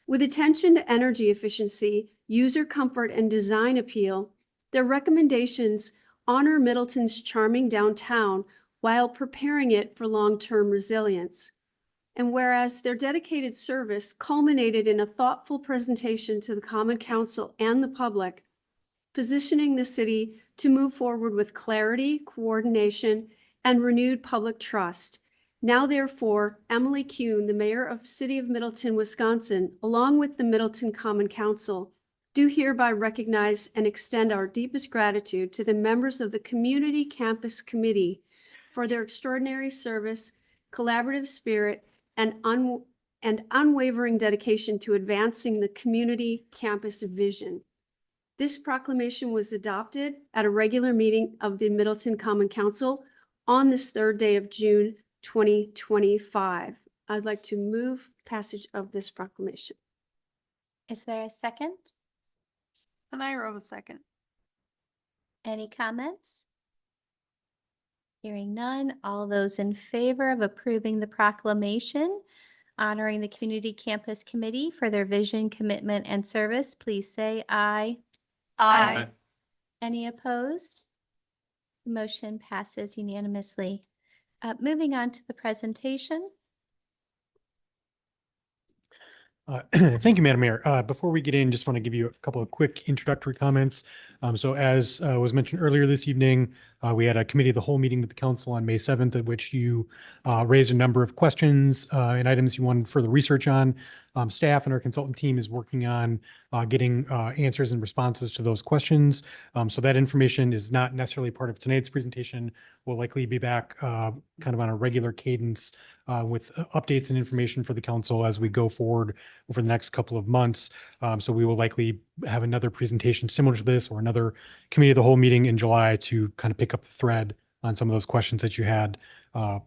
With attention to energy efficiency, user comfort, and design appeal, their recommendations honor Middleton's charming downtown while preparing it for long-term resilience. And whereas their dedicated service culminated in a thoughtful presentation to the Common Council and the public, positioning the city to move forward with clarity, coordination, and renewed public trust. Now, therefore, Emily Kuhn, the mayor of the City of Middleton, Wisconsin, along with the Middleton Common Council, do hereby recognize and extend our deepest gratitude to the members of the Community Campus Committee for their extraordinary service, collaborative spirit, and unwavering dedication to advancing the community campus vision. This proclamation was adopted at a regular meeting of the Middleton Common Council on this third day of June 2025. I'd like to move passage of this proclamation.
Is there a second?
And I wrote a second.
Any comments? Hearing none, all those in favor of approving the proclamation honoring the Community Campus Committee for their vision, commitment, and service, please say aye.
Aye.
Any opposed? Motion passes unanimously. Moving on to the presentation.
Thank you, Madam Mayor. Before we get in, just want to give you a couple of quick introductory comments. So as was mentioned earlier this evening, we had a committee of the whole meeting with the council on May 7th, at which you raised a number of questions and items you wanted further research on. Staff and our consultant team is working on getting answers and responses to those questions. So that information is not necessarily part of tonight's presentation. We'll likely be back kind of on a regular cadence with updates and information for the council as we go forward over the next couple of months. So we will likely have another presentation similar to this or another committee of the whole meeting in July to kind of pick up the thread on some of those questions that you had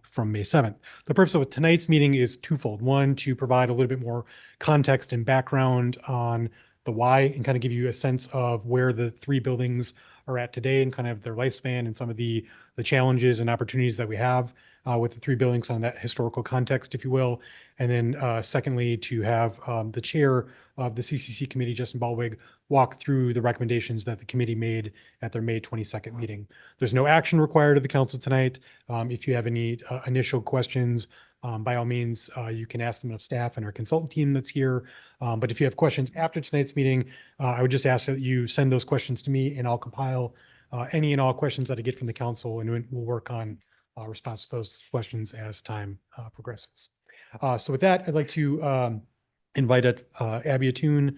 from May 7th. The purpose of tonight's meeting is twofold. One, to provide a little bit more context and background on the why and kind of give you a sense of where the three buildings are at today and kind of their lifespan and some of the challenges and opportunities that we have with the three buildings on that historical context, if you will. And then secondly, to have the chair of the CCC committee, Justin Baldwig, walk through the recommendations that the committee made at their May 22nd meeting. There's no action required of the council tonight. If you have any initial questions, by all means, you can ask them of staff and our consultant team that's here. But if you have questions after tonight's meeting, I would just ask that you send those questions to me and I'll compile any and all questions that I get from the council, and we'll work on response to those questions as time progresses. So with that, I'd like to invite Abby Attoon,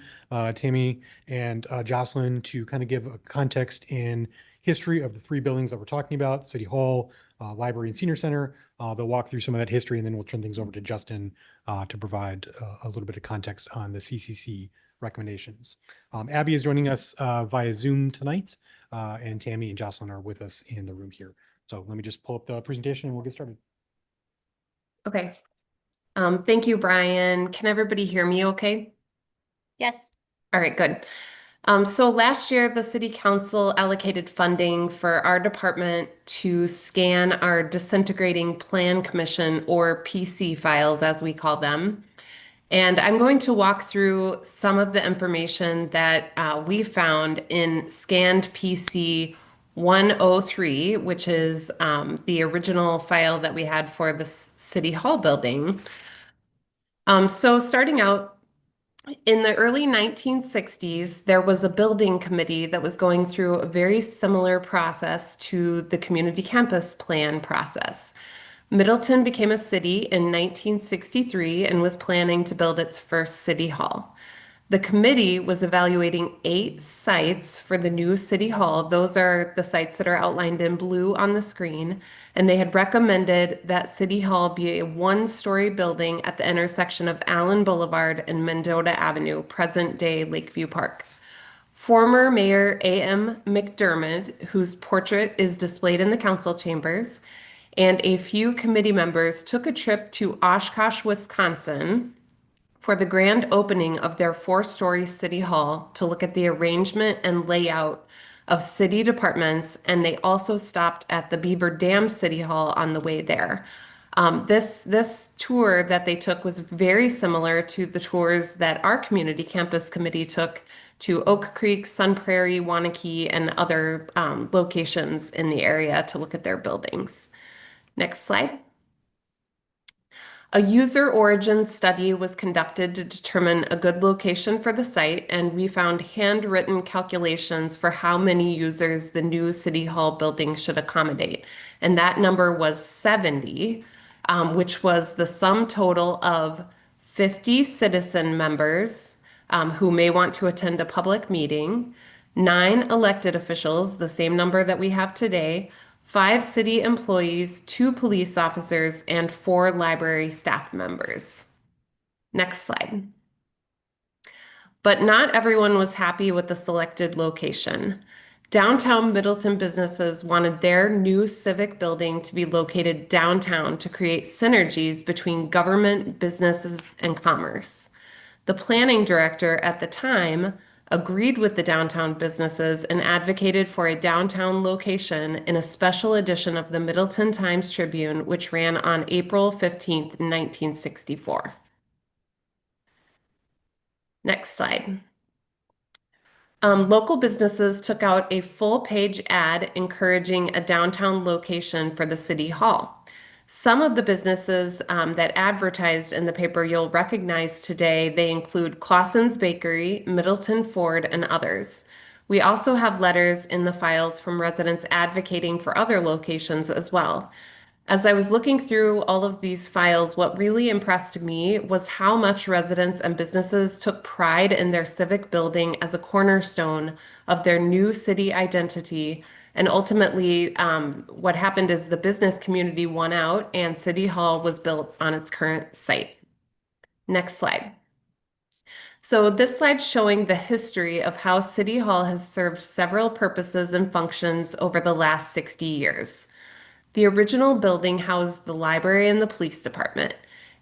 Tammy, and Jocelyn to kind of give a context and history of the three buildings that we're talking about: City Hall, Library, and Senior Center. They'll walk through some of that history, and then we'll turn things over to Justin to provide a little bit of context on the CCC recommendations. Abby is joining us via Zoom tonight, and Tammy and Jocelyn are with us in the room here. So let me just pull up the presentation and we'll get started.
Okay. Thank you, Brian. Can everybody hear me okay?
Yes.
All right, good. So last year, the City Council allocated funding for our department to scan our disintegrating plan commission, or PC files, as we call them. And I'm going to walk through some of the information that we found in scanned PC 103, which is the original file that we had for the City Hall building. So starting out, in the early 1960s, there was a building committee that was going through a very similar process to the community campus plan process. Middleton became a city in 1963 and was planning to build its first city hall. The committee was evaluating 8 sites for the new city hall. Those are the sites that are outlined in blue on the screen. And they had recommended that city hall be a 1-story building at the intersection of Allen Boulevard and Mendota Avenue, present-day Lakeview Park. Former Mayor A.M. McDermott, whose portrait is displayed in the council chambers, and a few committee members took a trip to Oshkosh, Wisconsin, for the grand opening of their 4-story city hall to look at the arrangement and layout of city departments, and they also stopped at the Beaver Dam City Hall on the way there. This tour that they took was very similar to the tours that our community campus committee took to Oak Creek, Sun Prairie, Wanakee, and other locations in the area to look at their buildings. Next slide. A user origin study was conducted to determine a good location for the site, and we found handwritten calculations for how many users the new City Hall building should accommodate. And that number was 70, which was the sum total of 50 citizen members who may want to attend a public meeting, 9 elected officials, the same number that we have today, 5 city employees, 2 police officers, and 4 library staff members. Next slide. But not everyone was happy with the selected location. Downtown Middleton businesses wanted their new civic building to be located downtown to create synergies between government, businesses, and commerce. The planning director at the time agreed with the downtown businesses and advocated for a downtown location in a special edition of the Middleton Times-Tribune, which ran on April 15th, 1964. Next slide. Local businesses took out a full-page ad encouraging a downtown location for the city hall. Some of the businesses that advertised in the paper you'll recognize today, they include Clausen's Bakery, Middleton Ford, and others. We also have letters in the files from residents advocating for other locations as well. As I was looking through all of these files, what really impressed me was how much residents and businesses took pride in their civic building as a cornerstone of their new city identity. And ultimately, what happened is the business community won out and City Hall was built on its current site. Next slide. So this slide's showing the history of how City Hall has served several purposes and functions over the last 60 years. The original building housed the library and the police department.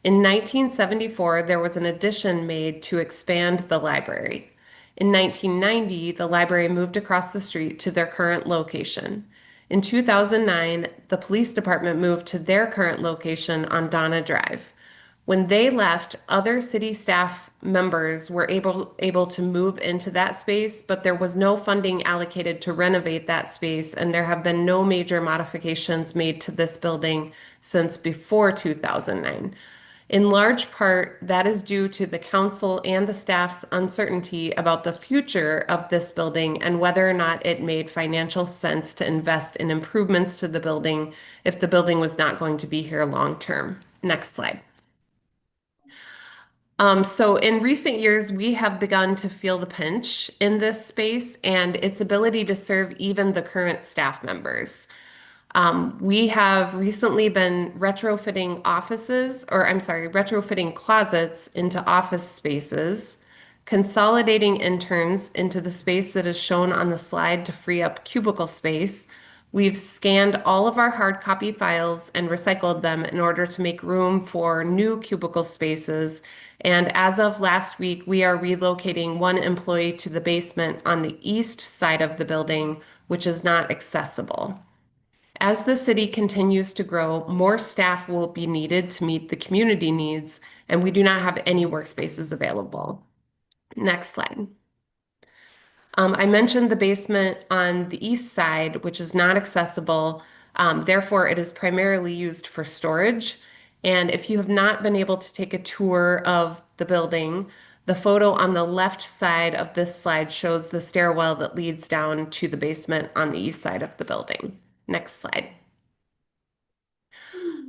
In 1974, there was an addition made to expand the library. In 1990, the library moved across the street to their current location. In 2009, the police department moved to their current location on Donna Drive. When they left, other city staff members were able to move into that space, but there was no funding allocated to renovate that space, and there have been no major modifications made to this building since before 2009. In large part, that is due to the council and the staff's uncertainty about the future of this building and whether or not it made financial sense to invest in improvements to the building if the building was not going to be here long term. Next slide. So in recent years, we have begun to feel the pinch in this space and its ability to serve even the current staff members. We have recently been retrofitting retrofitting closets into office spaces, consolidating interns into the space that is shown on the slide to free up cubicle space. We've scanned all of our hard copy files and recycled them in order to make room for new cubicle spaces. And as of last week, we are relocating one employee to the basement on the east side of the building, which is not accessible. As the city continues to grow, more staff will be needed to meet the community needs, and we do not have any workspaces available. Next slide. I mentioned the basement on the east side, which is not accessible. Therefore, it is primarily used for storage. And if you have not been able to take a tour of the building, the photo on the left side of this slide shows the stairwell that leads down to the basement on the east side of the building. Next slide.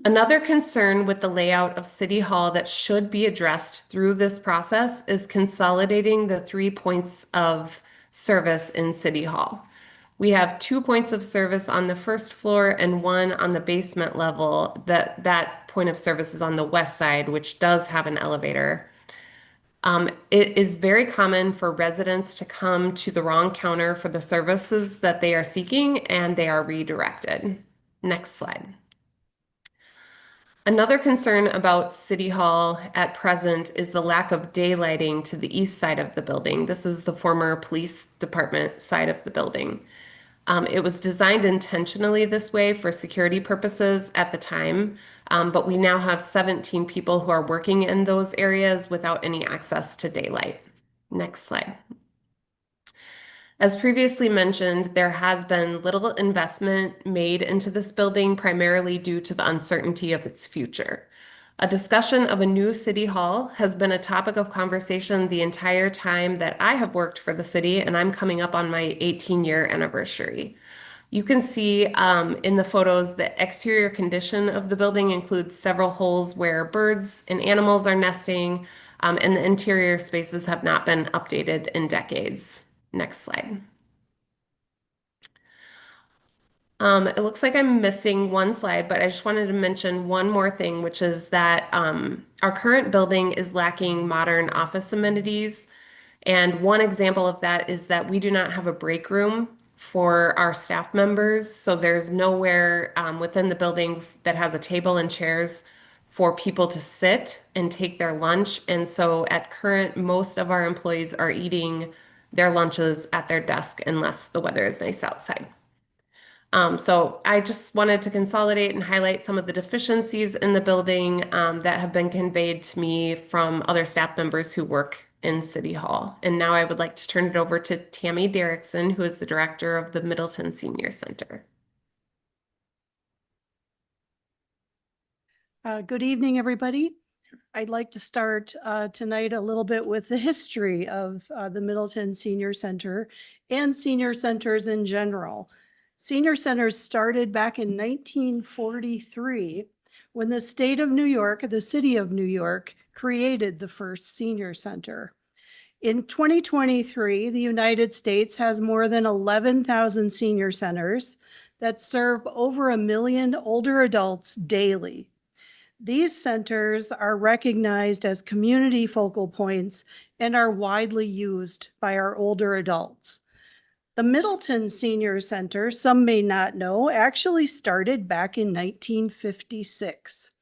Another concern with the layout of City Hall that should be addressed through this process is consolidating the 3 points of service in City Hall. We have 2 points of service on the first floor and 1 on the basement level. That point of service is on the west side, which does have an elevator. It is very common for residents to come to the wrong counter for the services that they are seeking, and they are redirected. Next slide. Another concern about City Hall at present is the lack of daylighting to the east side of the building. This is the former police department side of the building. It was designed intentionally this way for security purposes at the time, but we now have 17 people who are working in those areas without any access to daylight. Next slide. As previously mentioned, there has been little investment made into this building, primarily due to the uncertainty of its future. A discussion of a new city hall has been a topic of conversation the entire time that I have worked for the city, and I'm coming up on my 18-year anniversary. You can see in the photos the exterior condition of the building includes several holes where birds and animals are nesting, and the interior spaces have not been updated in decades. Next slide. It looks like I'm missing one slide, but I just wanted to mention one more thing, which is that our current building is lacking modern office amenities. And one example of that is that we do not have a break room for our staff members. So there's nowhere within the building that has a table and chairs for people to sit and take their lunch. And so at current, most of our employees are eating their lunches at their desk unless the weather is nice outside. So I just wanted to consolidate and highlight some of the deficiencies in the building that have been conveyed to me from other staff members who work in City Hall. And now I would like to turn it over to Tammy Derrickson, who is the director of the Middleton Senior Center.
Good evening, everybody. I'd like to start tonight a little bit with the history of the Middleton Senior Center and senior centers in general. Senior centers started back in 1943 when the state of New York, the city of New York, created the first senior center. In 2023, the United States has more than 11,000 senior centers that serve over 1 million older adults daily. These centers are recognized as community focal points and are widely used by our older adults. The Middleton Senior Center, some may not know, actually started back in 1956.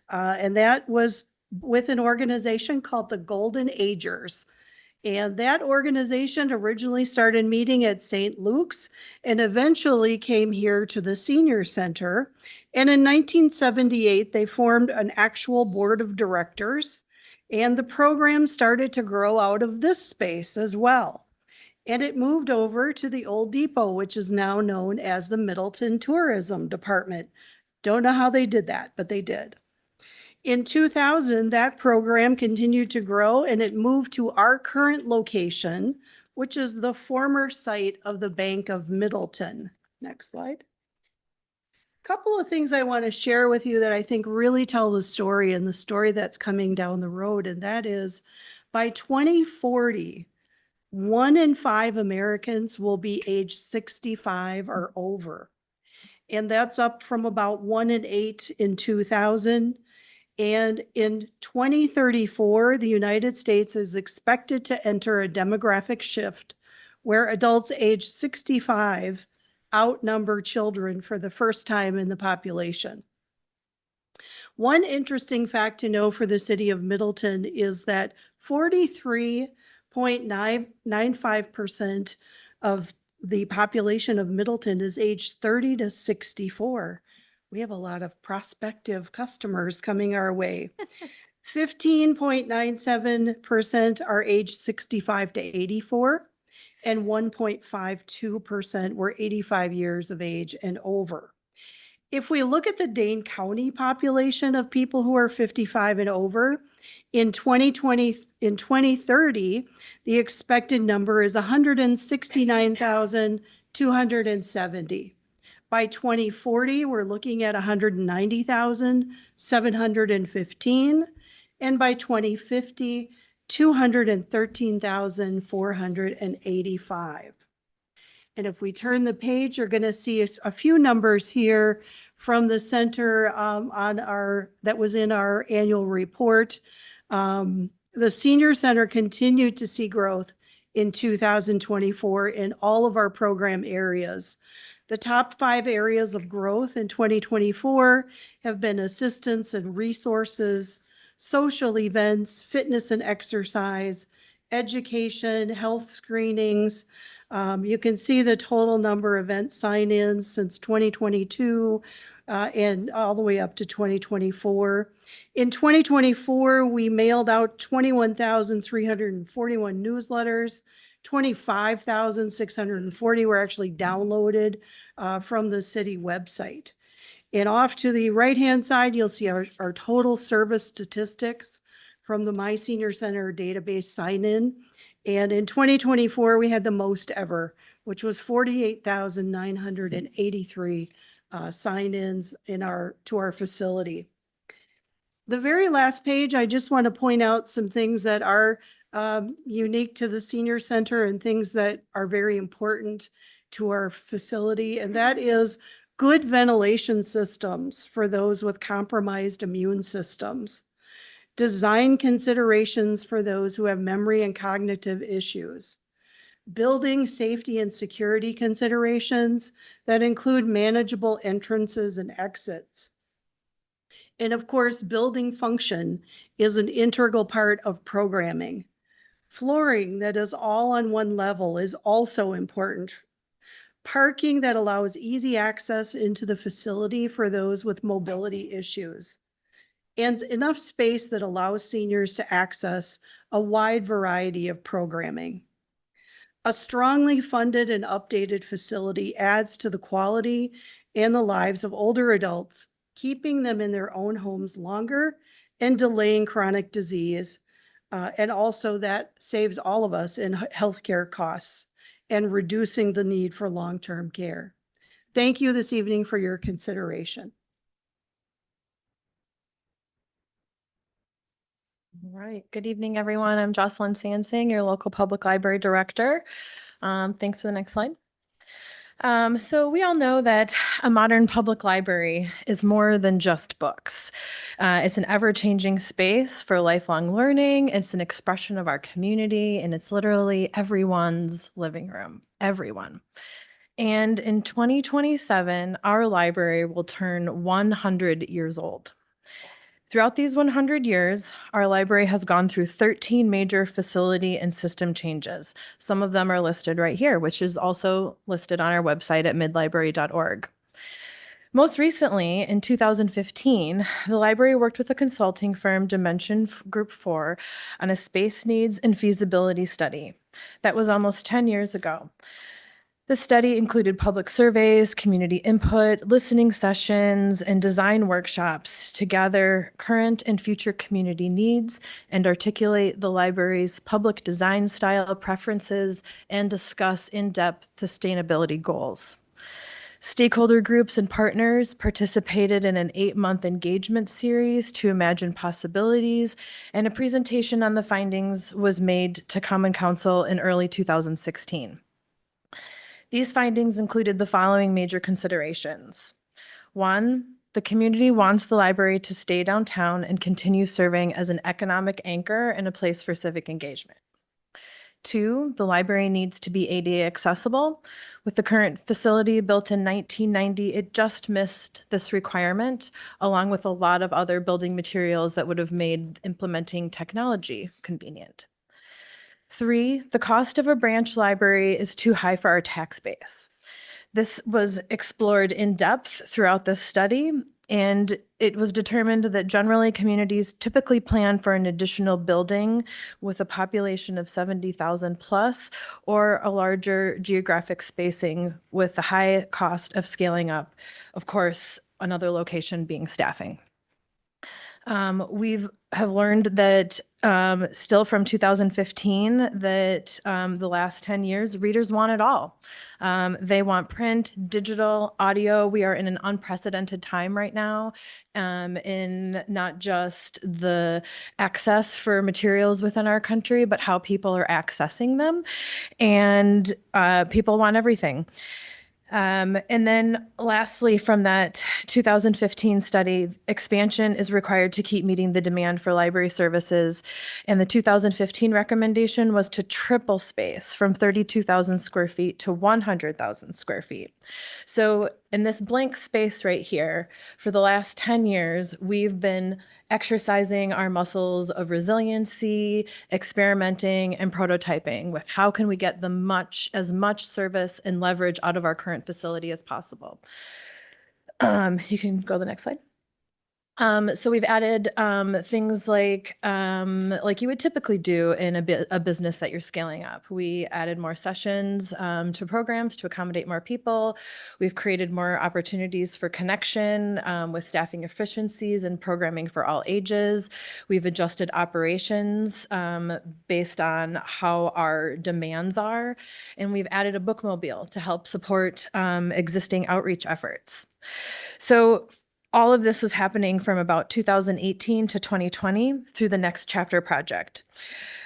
And that was with an organization called the Golden Agers. And that organization originally started meeting at St. Luke's and eventually came here to the Senior Center. And in 1978, they formed an actual board of directors, and the program started to grow out of this space as well. And it moved over to the old depot, which is now known as the Middleton Tourism Department. Don't know how they did that, but they did. In 2000, that program continued to grow and it moved to our current location, which is the former site of the Bank of Middleton. Next slide. Couple of things I want to share with you that I think really tell the story and the story that's coming down the road. And that is by 2040, 1 in 5 Americans will be age 65 or over. And that's up from about 1 in 8 in 2000. And in 2034, the United States is expected to enter a demographic shift where adults age 65 outnumber children for the first time in the population. One interesting fact to know for the city of Middleton is that 43.95% of the population of Middleton is aged 30 to 64. We have a lot of prospective customers coming our way. 15.97% are aged 65 to 84, and 1.52% were 85 years of age and over. If we look at the Dane County population of people who are 55 and over, in 2030, the expected number is 169,270. By 2040, we're looking at 190,715. And by 2050, 213,485. And if we turn the page, you're going to see a few numbers here from the center that was in our annual report. The senior center continued to see growth in 2024 in all of our program areas. The top 5 areas of growth in 2024 have been assistance and resources, social events, fitness and exercise, education, health screenings. You can see the total number of event sign-ins since 2022 and all the way up to 2024. In 2024, we mailed out 21,341 newsletters. 25,640 were actually downloaded from the city website. And off to the right-hand side, you'll see our total service statistics from the My Senior Center database sign-in. And in 2024, we had the most ever, which was 48,983 sign-ins to our facility. The very last page, I just want to point out some things that are unique to the senior center and things that are very important to our facility. And that is good ventilation systems for those with compromised immune systems, design considerations for those who have memory and cognitive issues, building safety and security considerations that include manageable entrances and exits. And of course, building function is an integral part of programming. Flooring that is all on one level is also important. Parking that allows easy access into the facility for those with mobility issues. And enough space that allows seniors to access a wide variety of programming. A strongly funded and updated facility adds to the quality and the lives of older adults, keeping them in their own homes longer and delaying chronic disease. And also that saves all of us in healthcare costs and reducing the need for long-term care. Thank you this evening for your consideration.
All right. Good evening, everyone. I'm Jocelyn Sansing, your local public library director. Thanks for the next slide. So we all know that a modern public library is more than just books. It's an ever-changing space for lifelong learning. It's an expression of our community, and it's literally everyone's living room, everyone. And in 2027, our library will turn 100 years old. Throughout these 100 years, our library has gone through 13 major facility and system changes. Some of them are listed right here, which is also listed on our website at midlibrary.org. Most recently, in 2015, the library worked with a consulting firm, Dimension Group 4, on a space needs and feasibility study. That was almost 10 years ago. The study included public surveys, community input, listening sessions, and design workshops to gather current and future community needs and articulate the library's public design style preferences and discuss in-depth sustainability goals. Stakeholder groups and partners participated in an 8-month engagement series to imagine possibilities, and a presentation on the findings was made to Common Council in early 2016. These findings included the following major considerations. 1, the community wants the library to stay downtown and continue serving as an economic anchor and a place for civic engagement. 2, the library needs to be ADA accessible. With the current facility built in 1990, it just missed this requirement, along with a lot of other building materials that would have made implementing technology convenient. 3, the cost of a branch library is too high for our tax base. This was explored in depth throughout this study, and it was determined that generally communities typically plan for an additional building with a population of 70,000 plus, or a larger geographic spacing with the high cost of scaling up. Of course, another location being staffing. We have learned that still from 2015 that the last 10 years, readers want it all. They want print, digital, audio. We are in an unprecedented time right now in not just the access for materials within our country, but how people are accessing them. And people want everything. And then lastly, from that 2015 study, expansion is required to keep meeting the demand for library services. And the 2015 recommendation was to triple space from 32,000 square feet to 100,000 square feet. So in this blank space right here, for the last 10 years, we've been exercising our muscles of resiliency, experimenting, and prototyping with how can we get as much service and leverage out of our current facility as possible. You can go to the next slide. So we've added things like you would typically do in a business that you're scaling up. We added more sessions to programs to accommodate more people. We've created more opportunities for connection with staffing efficiencies and programming for all ages. We've adjusted operations based on how our demands are. And we've added a bookmobile to help support existing outreach efforts. So all of this was happening from about 2018 to 2020 through the Next Chapter project.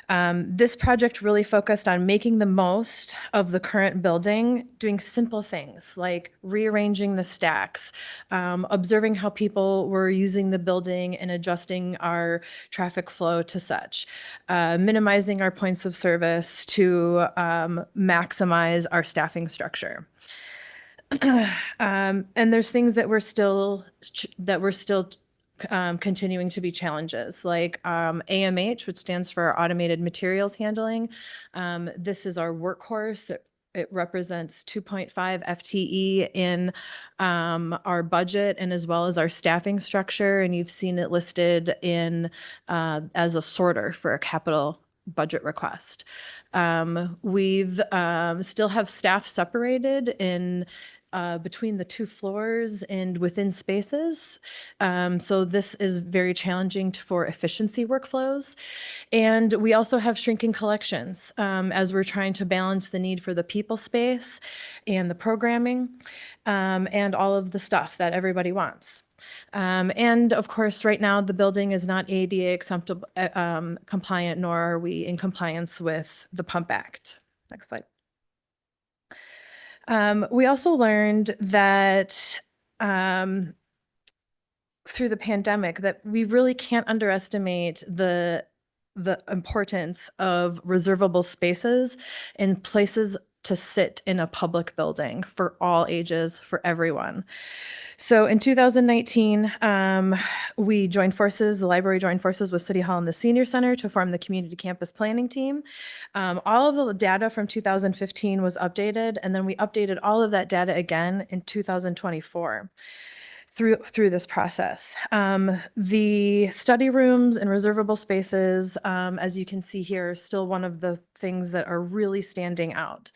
This project really focused on making the most of the current building, doing simple things like rearranging the stacks, observing how people were using the building and adjusting our traffic flow to such, minimizing our points of service to maximize our staffing structure. And there's things that we're still continuing to be challenges, like AMH, which stands for Automated Materials Handling. This is our workhorse. It represents 2.5 FTE in our budget and as well as our staffing structure. And you've seen it listed in as a sorter for a capital budget request. We've still have staff separated in between the two floors and within spaces. So this is very challenging for efficiency workflows. And we also have shrinking collections as we're trying to balance the need for the people space and the programming and all of the stuff that everybody wants. And of course, right now, the building is not ADA acceptable, compliant, nor are we in compliance with the Pump Act. Next slide. We also learned that through the pandemic that we really can't underestimate the importance of reservable spaces and places to sit in a public building for all ages, for everyone. So in 2019, we joined forces, the library joined forces with City Hall and the Senior Center to form the Community Campus Planning Team. All of the data from 2015 was updated, and then we updated all of that data again in 2024. Through this process. The study rooms and reservable spaces, as you can see here, are still one of the things that are really standing out.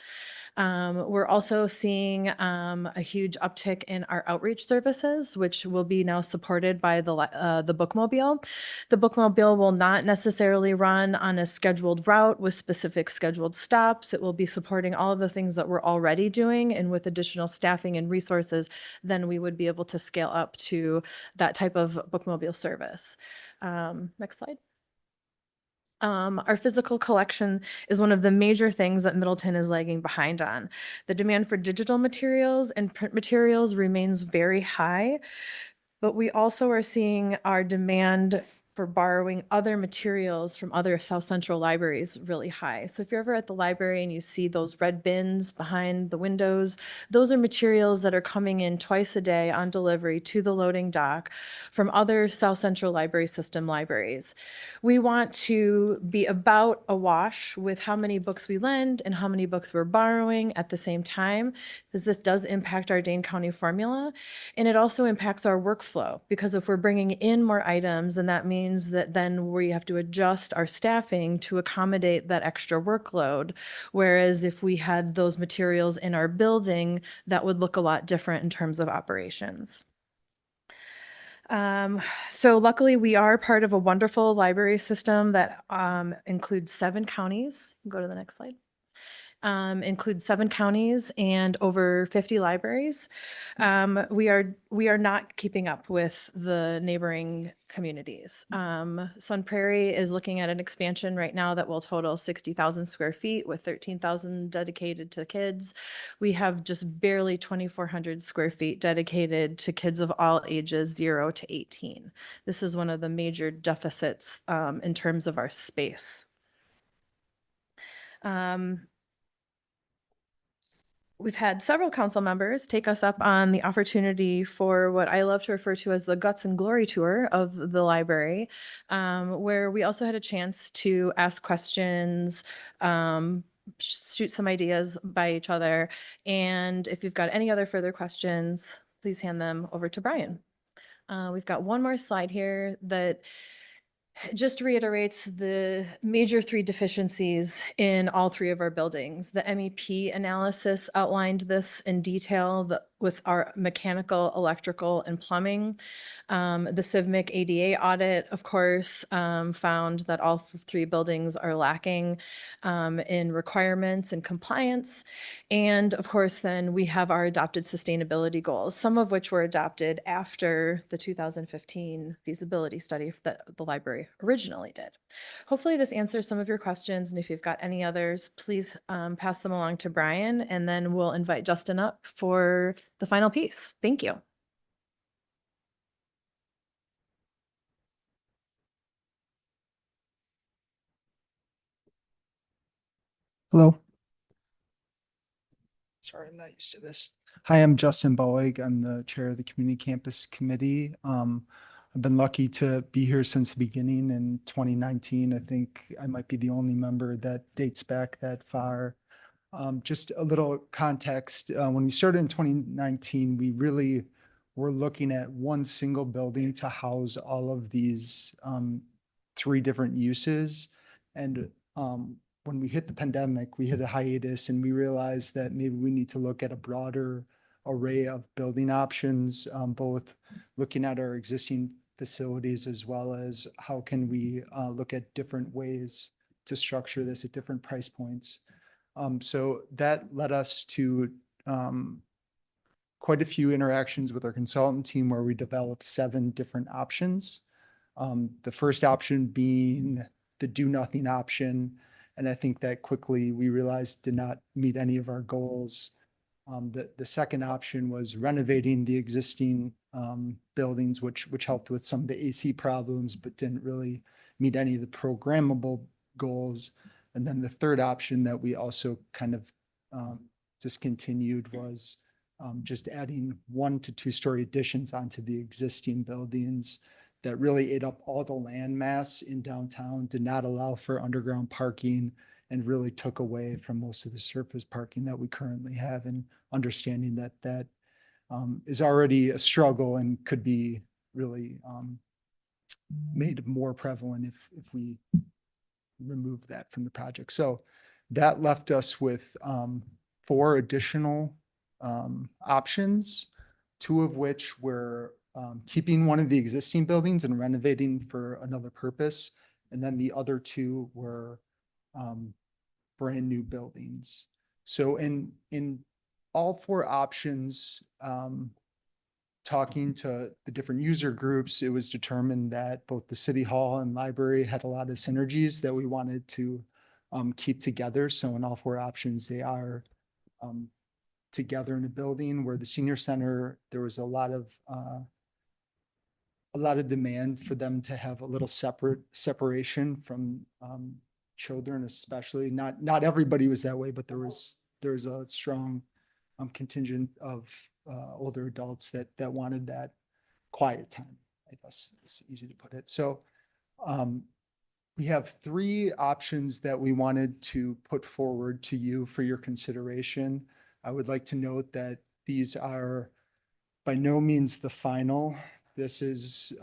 We're also seeing a huge uptick in our outreach services, which will be now supported by the bookmobile. The bookmobile will not necessarily run on a scheduled route with specific scheduled stops. It will be supporting all of the things that we're already doing, and with additional staffing and resources, then we would be able to scale up to that type of bookmobile service. Next slide. Our physical collection is one of the major things that Middleton is lagging behind on. The demand for digital materials and print materials remains very high, but we also are seeing our demand for borrowing other materials from other South Central libraries really high. So if you're ever at the library and you see those red bins behind the windows, those are materials that are coming in twice a day on delivery to the loading dock from other South Central Library System libraries. We want to be about awash with how many books we lend and how many books we're borrowing at the same time, because this does impact our Dane County formula. And it also impacts our workflow, because if we're bringing in more items, and that means that then we have to adjust our staffing to accommodate that extra workload. Whereas if we had those materials in our building, that would look a lot different in terms of operations. So luckily, we are part of a wonderful library system that includes 7 counties. Go to the next slide. Includes 7 counties and over 50 libraries. We are not keeping up with the neighboring communities. Sun Prairie is looking at an expansion right now that will total 60,000 square feet with 13,000 dedicated to kids. We have just barely 2,400 square feet dedicated to kids of all ages 0 to 18. This is one of the major deficits in terms of our space. We've had several council members take us up on the opportunity for what I love to refer to as the guts and glory tour of the library, where we also had a chance to ask questions, shoot some ideas by each other. And if you've got any other further questions, please hand them over to Brian. We've got one more slide here that just reiterates the major 3 deficiencies in all 3 of our buildings. The MEP analysis outlined this in detail with our mechanical, electrical, and plumbing. The CIVMIC ADA audit, of course, found that all 3 buildings are lacking in requirements and compliance. And of course, then we have our adopted sustainability goals, some of which were adopted after the 2015 feasibility study that the library originally did. Hopefully this answers some of your questions, and if you've got any others, please pass them along to Brian, and then we'll invite Justin up for the final piece. Thank you.
Hello. Sorry, I'm not used to this. Hi, I'm Justin Boeg. I'm the chair of the Community Campus Committee. I've been lucky to be here since the beginning in 2019. I think I might be the only member that dates back that far. Just a little context. When we started in 2019, we really were looking at one single building to house all of these 3 different uses. And when we hit the pandemic, we hit a hiatus and we realized that maybe we need to look at a broader array of building options, both looking at our existing facilities as well as how can we look at different ways to structure this at different price points. So that led us to quite a few interactions with our consultant team where we developed 7 different options. The first option being the do nothing option. And I think that quickly we realized did not meet any of our goals. The second option was renovating the existing buildings, which helped with some of the AC problems, but didn't really meet any of the programmable goals. And then the third option that we also kind of discontinued was just adding 1 to 2-story additions onto the existing buildings that really ate up all the land mass in downtown, did not allow for underground parking, and really took away from most of the surface parking that we currently have, and understanding that that is already a struggle and could be really made more prevalent if we remove that from the project. So that left us with 4 additional options, 2 of which were keeping one of the existing buildings and renovating for another purpose. And then the other 2 were brand new buildings. So in all 4 options, talking to the different user groups, it was determined that both the city hall and library had a lot of synergies that we wanted to keep together. So in all 4 options, they are together in a building. Where the senior center, there was a lot of demand for them to have a little separation from children, especially. Not everybody was that way, but there's a strong contingent of older adults that wanted that quiet time, I guess it's easy to put it. So we have 3 options that we wanted to put forward to you for your consideration. I would like to note that these are by no means the final. This is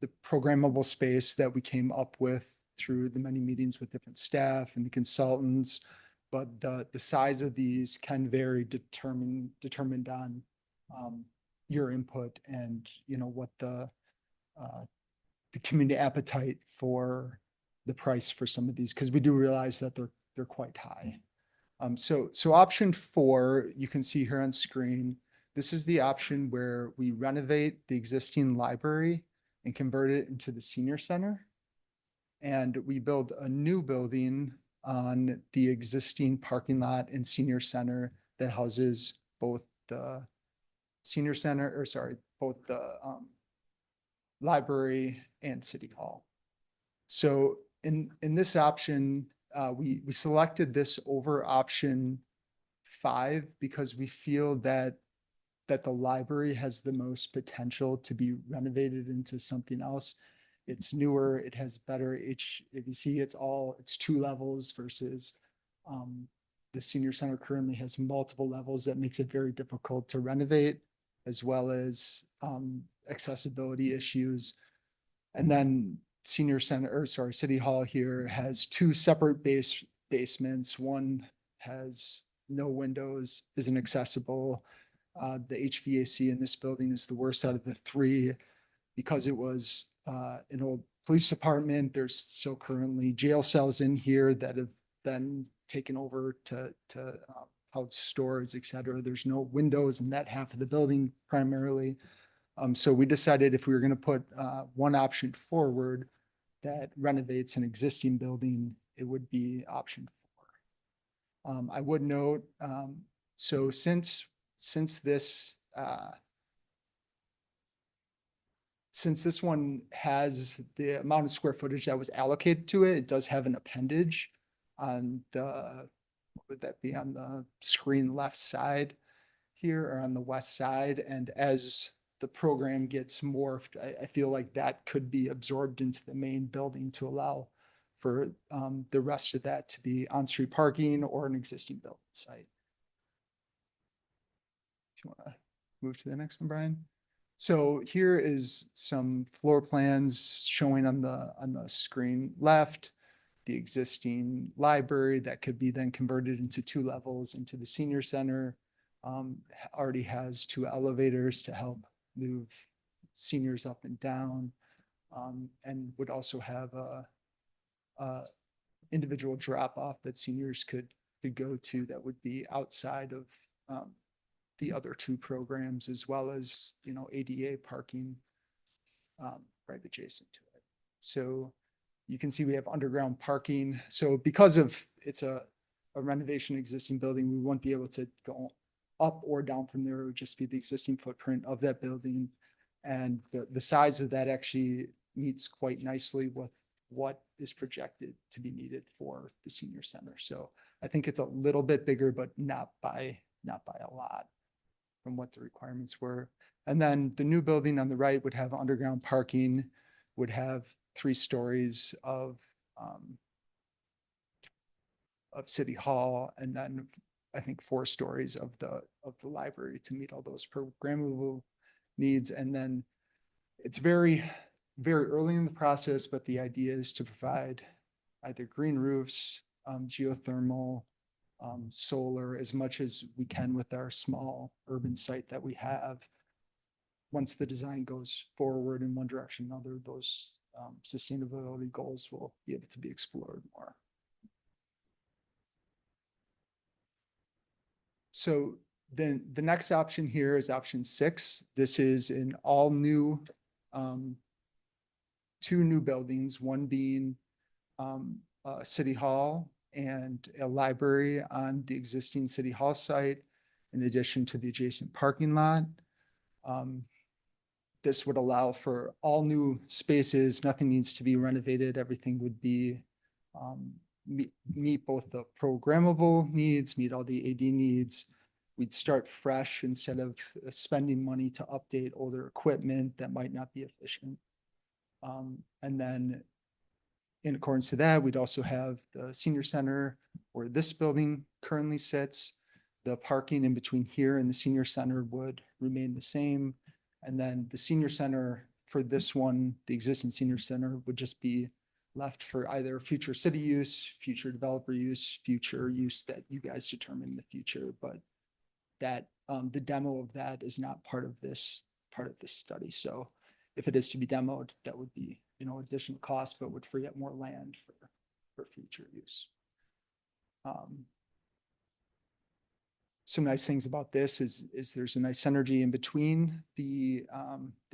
the programmable space that we came up with through the many meetings with different staff and the consultants. But the size of these can vary determined on your input and what the the community appetite for the price for some of these, because we do realize that they're quite high. So option 4, you can see here on screen, this is the option where we renovate the existing library and convert it into the senior center. And we build a new building on the existing parking lot and senior center that houses both the senior center, or sorry, both the library and city hall. So in this option, we selected this over option 5 because we feel that the library has the most potential to be renovated into something else. It's newer, it has better HVAC, it's 2 levels versus the senior center currently has multiple levels that makes it very difficult to renovate, as well as accessibility issues. And then senior center, or sorry, city hall here has 2 separate basements. One has no windows, isn't accessible. The HVAC in this building is the worst out of the 3 because it was an old police department. There's still currently jail cells in here that have been taken over to house stores, et cetera. There's no windows in that half of the building primarily. So we decided if we were going to put one option forward that renovates an existing building, it would be option 4. I would note, so since this one has the amount of square footage that was allocated to it, it does have an appendage on the, what would that be, on the screen left side here, or on the west side. And as the program gets morphed, I feel like that could be absorbed into the main building to allow for the rest of that to be on-street parking or an existing building site. If you want to move to the next one, Brian. So here is some floor plans showing on the screen left, the existing library that could be then converted into 2 levels into the senior center. Already has 2 elevators to help move seniors up and down, and would also have a individual drop off that seniors could go to that would be outside of the other 2 programs, as well as, you know, ADA parking right adjacent to it. So you can see we have underground parking. So because of it's a renovation existing building, we won't be able to go up or down from there. It would just be the existing footprint of that building. And the size of that actually meets quite nicely with what is projected to be needed for the senior center. So I think it's a little bit bigger, but not by a lot from what the requirements were. And then the new building on the right would have underground parking, would have 3 stories of City Hall, and then I think 4 stories of the library to meet all those programmable needs. And then it's very, very early in the process, but the idea is to provide either green roofs, geothermal, solar, as much as we can with our small urban site that we have. Once the design goes forward in one direction or another, those sustainability goals will be able to be explored more. So then the next option here is option 6. This is an all new, 2 new buildings, one being City Hall and a library on the existing City Hall site, in addition to the adjacent parking lot. This would allow for all new spaces. Nothing needs to be renovated. Everything would be meet both the programmable needs, meet all the AD needs. We'd start fresh instead of spending money to update older equipment that might not be efficient. And then in accordance to that, we'd also have the senior center where this building currently sits. The parking in between here and the senior center would remain the same. And then the senior center for this one, the existing senior center, would just be left for either future city use, future developer use, future use that you guys determine in the future. But that the demo of that is not part of this study. So if it is to be demoed, that would be, additional cost, but would free up more land for future use. Some nice things about this is there's a nice synergy in between the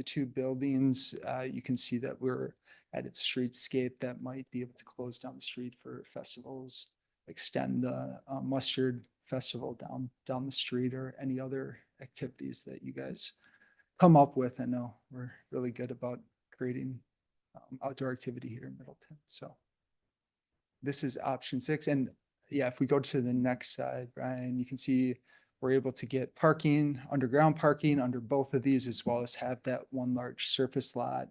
two buildings. You can see that we're at its streetscape that might be able to close down the street for festivals, extend the Mustard Festival down the street, or any other activities that you guys come up with. I know we're really good about creating outdoor activity here in Middleton. So this is option 6. And yeah, if we go to the next slide, Brian, you can see we're able to get parking, underground parking under both of these, as well as have that one large surface lot,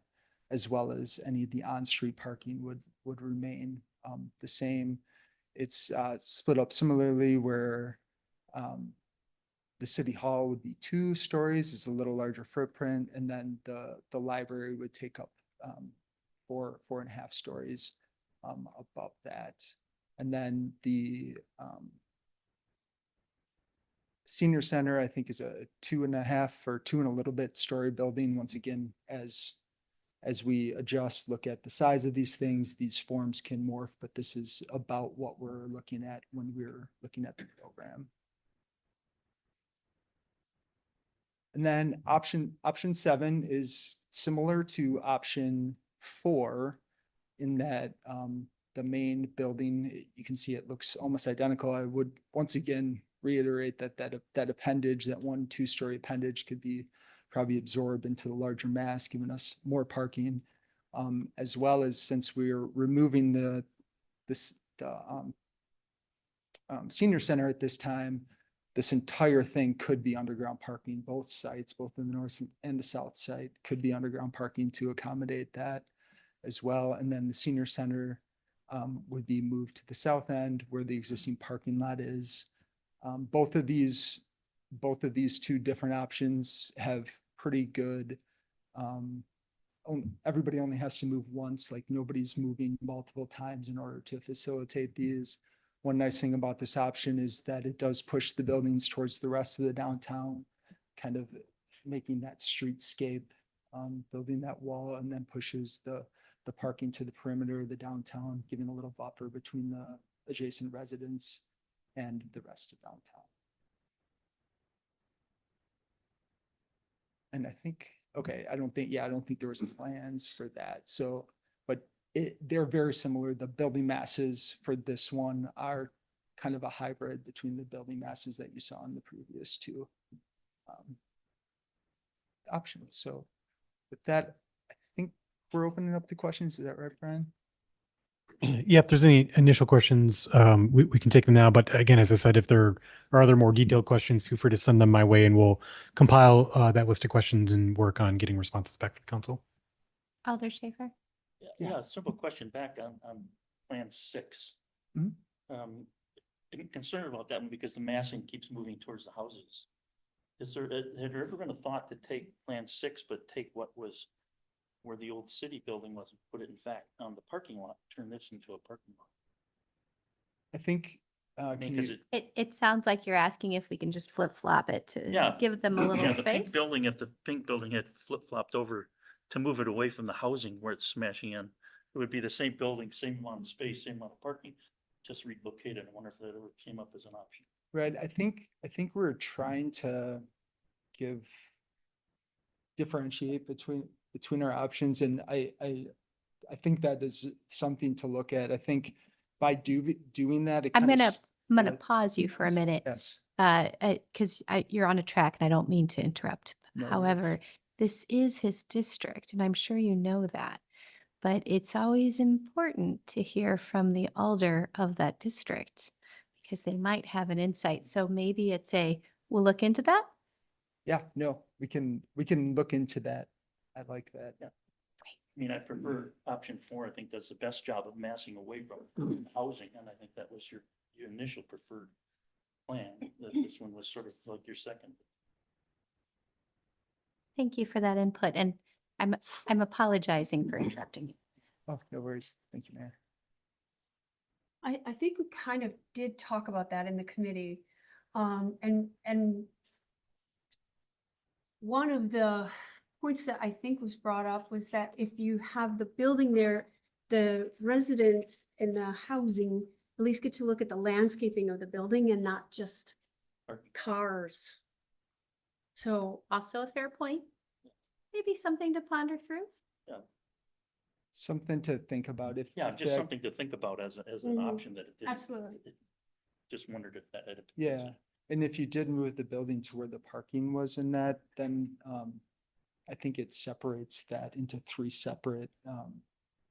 as well as any of the on-street parking would remain the same. It's split up similarly where the city hall would be 2 stories. It's a little larger footprint, and then the library would take up 4.5 stories above that. And then the senior center, I think, is a 2.5 or 2 and a little bit story building. Once again, as we adjust, look at the size of these things, these forms can morph, but this is about what we're looking at when we're looking at the program. And then option 7 is similar to option 4 in that the main building, you can see it looks almost identical. I would once again reiterate that appendage, that 1-2-story appendage, could be probably absorbed into the larger mass, giving us more parking, as well as, since we're removing the senior center at this time, this entire thing could be underground parking. Both sites, both in the north and the south side, could be underground parking to accommodate that as well. And then the senior center would be moved to the south end where the existing parking lot is. Both of these 2 different options have pretty good, everybody only has to move once, like nobody's moving multiple times in order to facilitate these. One nice thing about this option is that it does push the buildings towards the rest of the downtown, kind of making that streetscape, building that wall, and then pushes the parking to the perimeter of the downtown, giving a little buffer between the adjacent residents and the rest of downtown. And I think, okay, I don't think there was plans for that. So, but they're very similar. The building masses for this one are kind of a hybrid between the building masses that you saw in the previous 2 options. So with that, I think we're opening up to questions. Is that right, Brian?
Yeah, if there's any initial questions, we can take them now. But again, as I said, if there are other more detailed questions, feel free to send them my way, and we'll compile that list of questions and work on getting responses back to the council.
Alder Schaefer.
Yeah, simple question back on Plan 6.
Mhm.
I'm concerned about that one because the massing keeps moving towards the houses. Had there ever been a thought to take Plan 6, but take what was where the old city building was and put it in fact on the parking lot, turn this into a parking lot?
I think,
It sounds like you're asking if we can just flip flop it to give them a little
The pink
space.
building, if the pink building had flip flopped over to move it away from the housing where it's smashing in, it would be the same building, same amount of space, same amount of parking, just relocated. I wonder if that ever came up as an option.
right. I think we're trying to differentiate between our options. And I think that is something to look at. I think by doing that,
I'm gonna pause you for a minute.
Yes.
Because you're on a track and I don't mean to interrupt.
No
However,
worries.
this is his district and I'm sure you know that. But it's always important to hear from the alder of that district because they might have an insight. So maybe we'll look into that.
Yeah, no, we can look into that. I like that.
Yeah. I mean, I prefer option 4. I think does the best job of massing away from housing. And I think that was your initial preferred plan. That this one was sort of like your second.
Thank you for that input. And I'm apologizing for interrupting you.
Oh, no worries. Thank you, Mayor.
I think we kind of did talk about that in the committee. And one of the points that I think was brought up was that if you have the building there, the residents and the housing at least get to look at the landscaping of the building and not just cars. So
Also a fair point. Maybe something to ponder through.
Yeah,
Something to think about if.
yeah,
if
just
that-
something to think about as an
Mhm.
option that it didn't.
Absolutely.
Just wondered if that.
Yeah, and if you did move the building to where the parking was in that, then I think it separates that into three separate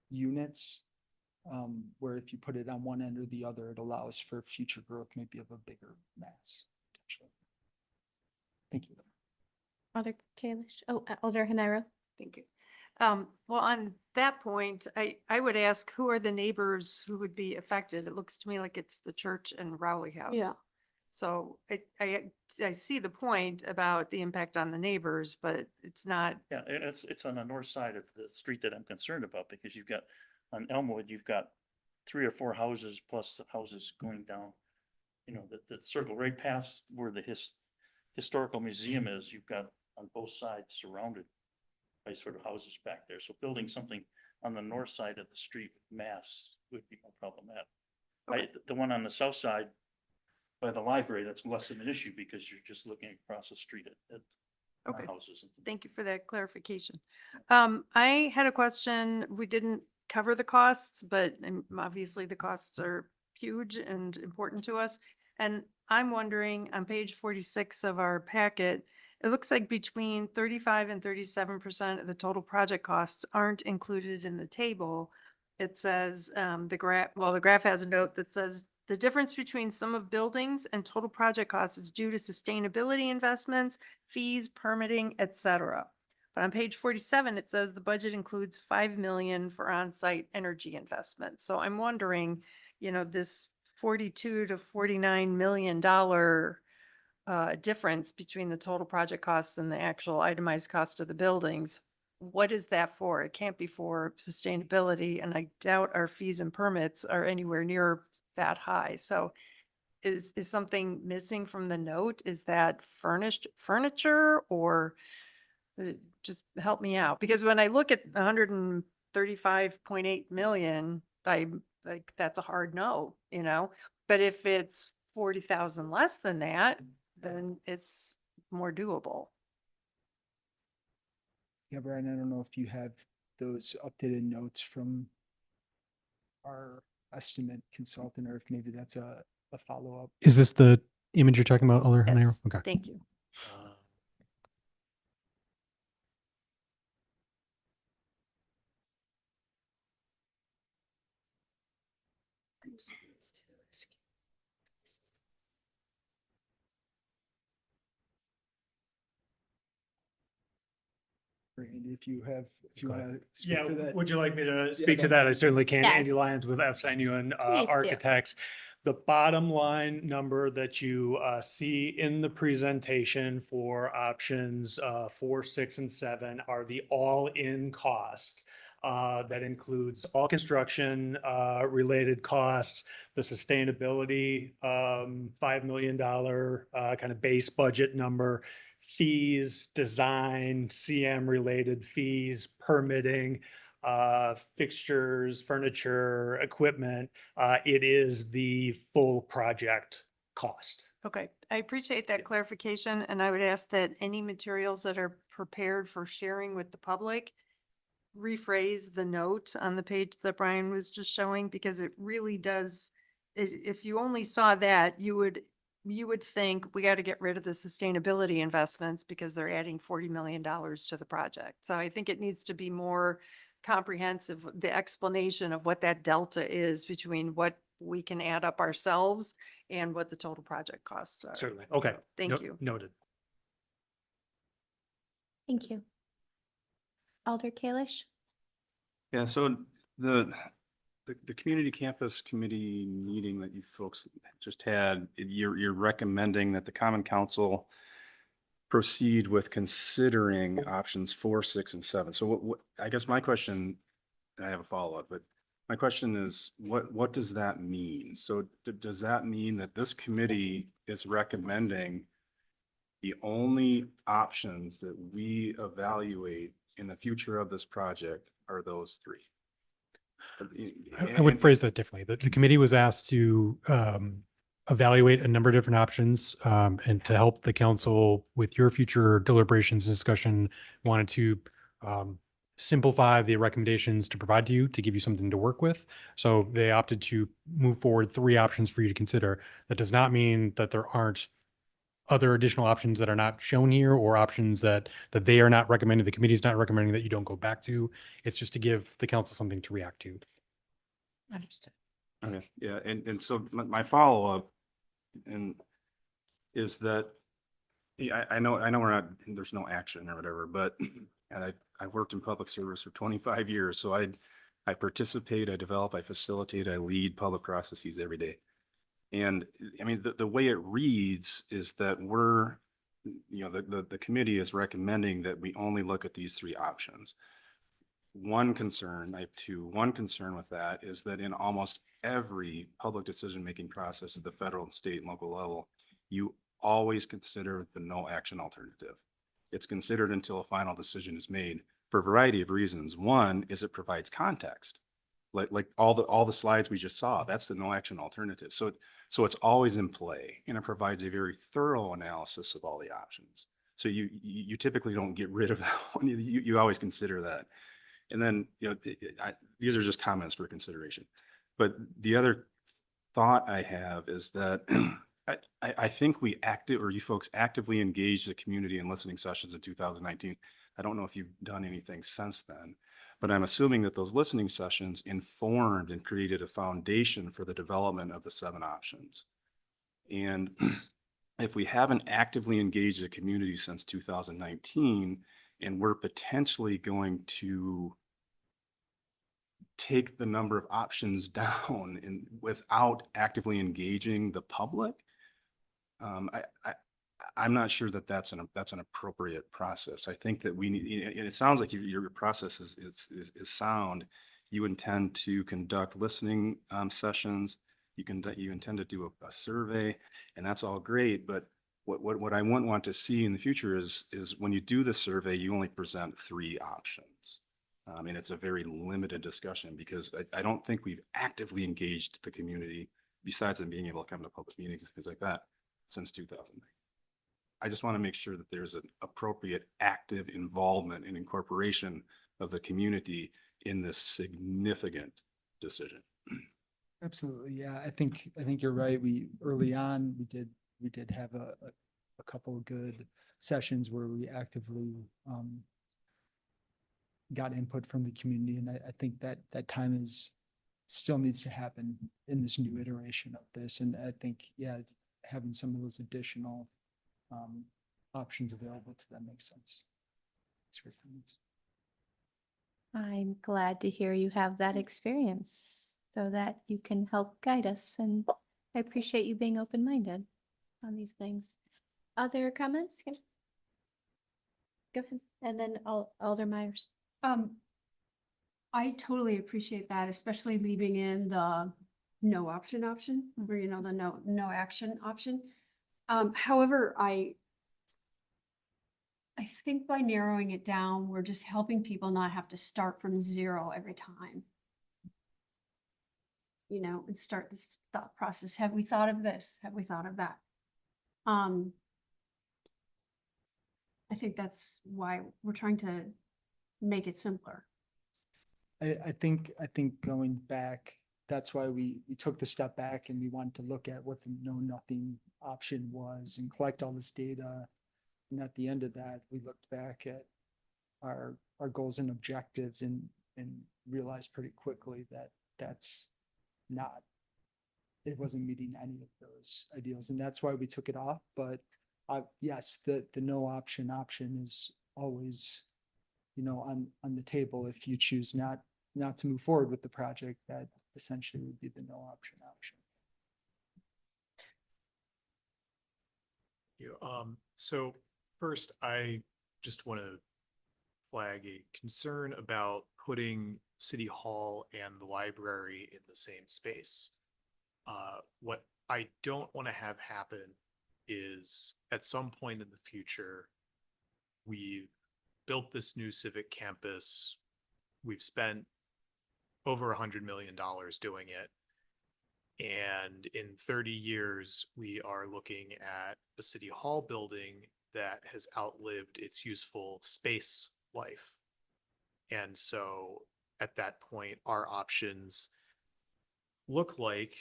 units. Where if you put it on one end or the other, it allows for future growth, maybe of a bigger mass. Potentially. Thank you.
Alder Kalish, Alder Hanero.
Thank you. Well, on that point, I would ask, who are the neighbors who would be affected? It looks to me like it's the church and Rowley House.
Yeah.
So I see the point about the impact on the neighbors, but it's not.
Yeah, and it's on the north side of the street that I'm concerned about, because you've got, on Elmwood, you've got 3 or 4 houses plus the houses going down, you know, that circle right past where the historical museum is. You've got on both sides surrounded by sort of houses back there. So building something on the north side of the street mass would be more problematic. The one on the south side by the library, that's less of an issue because you're just looking across the street at
Okay.
houses.
Thank you for that clarification. I had a question. We didn't cover the costs, but obviously the costs are huge and important to us. And I'm wondering, on page 46 of our packet, it looks like between 35 and 37% of the total project costs aren't included in the table. It says, the graph has a note that says the difference between sum of buildings and total project costs is due to sustainability investments, fees, permitting, etc. But on page 47, it says the budget includes 5 million for on-site energy investments. So I'm wondering, you know, this 42 to 49 million dollar difference between the total project costs and the actual itemized cost of the buildings. What is that for? It can't be for sustainability, and I doubt our fees and permits are anywhere near that high. So is something missing from the note? Is that furniture, or just help me out? Because when I look at 135.8 million, I like, that's a hard no, you know? But if it's 40,000 less than that, then it's more doable.
Yeah, Brian, I don't know if you have those updated notes from our estimate consultant, or if maybe that's a follow-up.
Is this the image you're talking about, Alder Hanero?
Yes,
Okay.
thank you.
Randy, if you want to speak
Yeah,
to that.
would you like me to
Yeah,
speak to that? I certainly can. Andy
Yes.
Lyons with Epstein
Please do.
Architects. The bottom line number that you see in the presentation for options 4, 6, and 7 are the all-in cost. That includes all construction related costs, the sustainability $5 million kind of base budget number, fees, design, CM related fees, permitting, fixtures, furniture, equipment. It is the full project cost.
Okay, I appreciate that clarification, and I would ask that any materials that are prepared for sharing with the public, rephrase the note on the page that Brian was just showing, because it really does, if you only saw that, you would think we got to get rid of the sustainability investments because they're adding $40 million to the project. So I think it needs to be more comprehensive, the explanation of what that delta is between what we can add up ourselves and what the total project costs are.
Certainly. Okay.
So, thank you.
Noted.
Thank you. Alder Kalish.
Yeah, so the community campus committee meeting that you folks just had, you're recommending that the Common Council proceed with considering options 4, 6, and 7. So what I guess my question, and I have a follow-up, but my question is, what does that mean? So does that mean that this committee is recommending the only options that we evaluate in the future of this project are those three.
I would phrase that differently. The committee was asked to evaluate a number of different options, and to help the council with your future deliberations and discussion, wanted to simplify the recommendations to provide to you, to give you something to work with. So they opted to move forward 3 options for you to consider. That does not mean that there aren't other additional options that are not shown here, or options that they are not recommending, the committee is not recommending, that you don't go back to. It's just to give the council something to react to.
Understood.
Okay, yeah, and so my follow-up is that, yeah, I know we're not, there's no action or whatever, but and I worked in public service for 25 years, so I participate, I develop, I facilitate, I lead public processes every day. And I mean, the way it reads is that we're, the committee is recommending that we only look at these 3 options. One concern with that is that in almost every public decision-making process at the federal and state and local level, you always consider the no action alternative. It's considered until a final decision is made for a variety of reasons. One is it provides context. Like all the slides we just saw, that's the no action alternative. So it's always in play, and it provides a very thorough analysis of all the options. So you typically don't get rid of that one. You always consider that. And then, these are just comments for consideration. But the other thought I have is that I think you folks actively engaged the community in listening sessions in 2019. I don't know if you've done anything since then, but I'm assuming that those listening sessions informed and created a foundation for the development of the 7 options. And if we haven't actively engaged the community since 2019, and we're potentially going to take the number of options down without actively engaging the public, I'm not sure that that's an appropriate process. I think that we need, and it sounds like your process is sound. You intend to conduct listening sessions. You intend to do a survey, and that's all great. But what I wouldn't want to see in the future is when you do the survey, you only present 3 options. And it's a very limited discussion, because I don't think we've actively engaged the community, besides them being able to come to public meetings and things like that, since 2009. I just want to make sure that there's an appropriate active involvement and incorporation of the community in this significant decision.
Absolutely. Yeah, I think you're right. Early on, we did have a couple of good sessions where we actively got input from the community. And I think that time still needs to happen in this new iteration of this. And I think, yeah, having some of those additional options available to them makes sense.
I'm glad to hear you have that experience so that you can help guide us. And I appreciate you being open-minded on these things. Other comments? Okay. Go ahead. And then Alder Myers.
I totally appreciate that, especially leaving in the no option, or, the no action option. However, I think by narrowing it down, we're just helping people not have to start from 0 every time. And start this thought process. Have we thought of this? Have we thought of that? I think that's why we're trying to make it simpler.
I think going back, that's why we took the step back and we wanted to look at what the know nothing option was and collect all this data. And at the end of that, we looked back at our goals and objectives and realized pretty quickly that it wasn't meeting any of those ideals. And that's why we took it off. But yes, the no option is always, on the table. If you choose not to move forward with the project, that essentially would be the no option.
So first, I just want to flag a concern about putting City Hall and the library in the same space. What I don't want to have happen is at some point in the future, we've built this new civic campus. We've spent over $100 million doing it. And in 30 years, we are looking at a city hall building that has outlived its useful space life. And so at that point, our options look like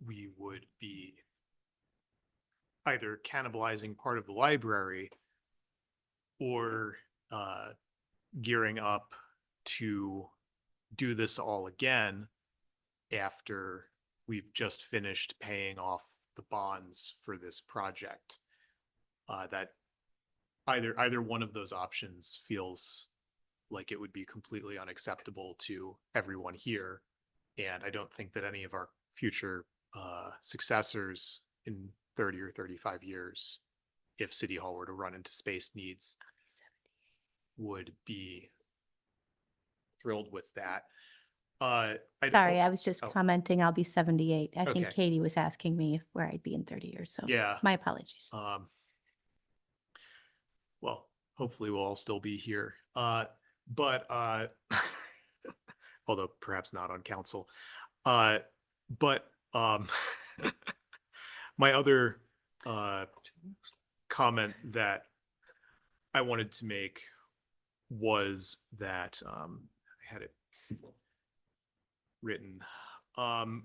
we would be either cannibalizing part of the library or gearing up to do this all again after we've just finished paying off the bonds for this project. That either one of those options feels like it would be completely unacceptable to everyone here. And I don't think that any of our future successors in 30 or 35 years, if City Hall were to run into space needs, would be thrilled with that.
Sorry, I was just
oh,
commenting, I'll be 78. I think
Okay.
Katie was asking me where I'd be in 30 years, so
Yeah.
my apologies.
Well, hopefully we'll all still be here. But although perhaps not on council. But my other comment that I wanted to make was that I had it written. I'll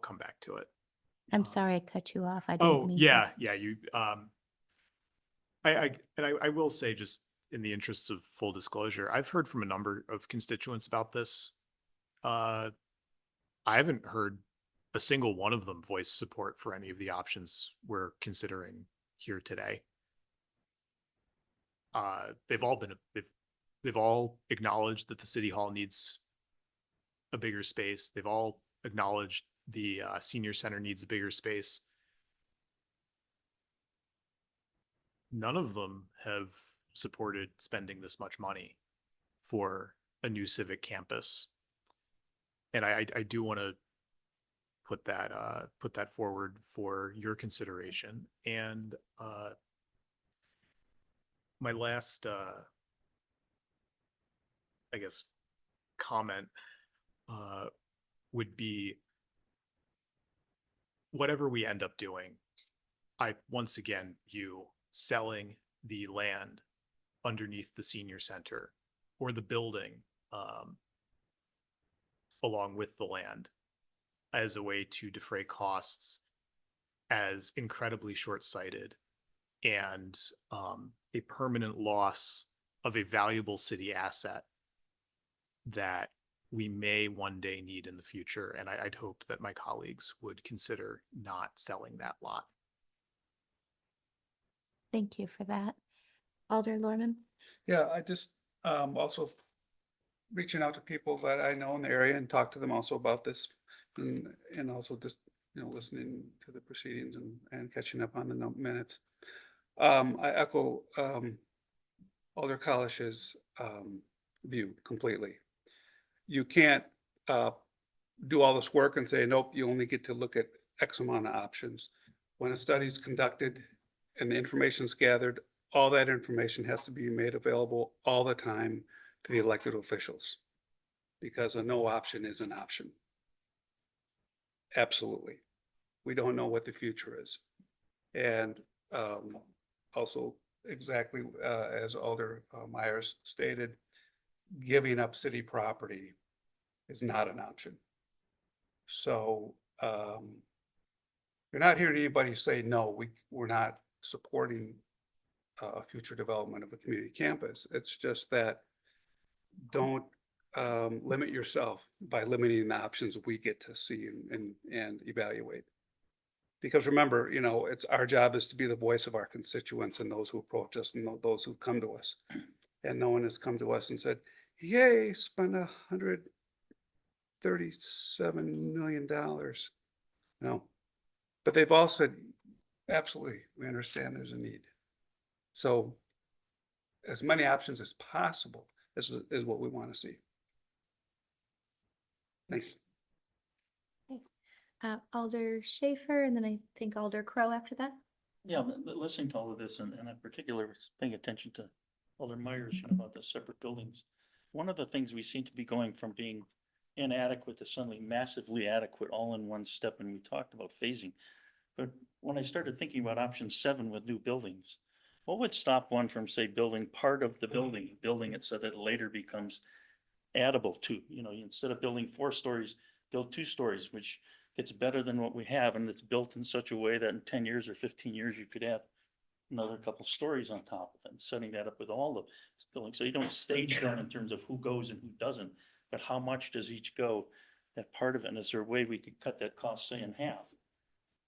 come back to it.
I'm sorry I cut you off. I didn't
Oh,
mean to.
yeah, you, I will say, just in the interests of full disclosure, I've heard from a number of constituents about this. I haven't heard a single one of them voice support for any of the options we're considering here today. They've all acknowledged that the city hall needs a bigger space. They've all acknowledged the senior center needs a bigger space. None of them have supported spending this much money for a new civic campus. And I do want to put that forward for your consideration. And my last I guess comment would be, whatever we end up doing, I once again view selling the land underneath the senior center or the building along with the land as a way to defray costs as incredibly short-sighted and a permanent loss of a valuable city asset that we may one day need in the future. And I'd hope that my colleagues would consider not selling that lot.
Thank you for that. Alder Lorman?
Yeah, I just also reaching out to people that I know in the area and talk to them also about this, and also just, listening to the proceedings and catching up on the minutes. I echo Alder Kalish's view completely. You can't do all this work and say, nope, you only get to look at X amount of options. When a study is conducted and the information is gathered, all that information has to be made available all the time to the elected officials, because a no option is an option. Absolutely. We don't know what the future is. And also, exactly as Alder Myers stated, giving up city property is not an option. So you're not hearing anybody say, no, we're not supporting future development of a community campus. It's just that don't limit yourself by limiting the options we get to see and evaluate. Because remember, it's our job is to be the voice of our constituents and those who approach us and those who come to us. And no one has come to us and said, yay, spend $137 million. No, but they've all said, absolutely, we understand there's a need. So as many options as possible is what we want to see. Thanks.
Alder Schaefer, and then I think Alder Crow after that.
Yeah, but listening to all of this and in particular paying attention to Alder Myers, about the separate buildings. One of the things we seem to be going from being inadequate to suddenly massively adequate all in one step, and we talked about phasing. But when I started thinking about option 7 with new buildings, what would stop one from, say, building part of the building it so that it later becomes addable to, instead of building 4 stories, build 2 stories, which gets better than what we have, and it's built in such a way that in 10 years or 15 years, you could add another couple stories on top of it, and setting that up with all the buildings. So you don't stage them in terms of who goes and who doesn't, but how much does each go, that part of it, and is there a way we could cut that cost, say, in half?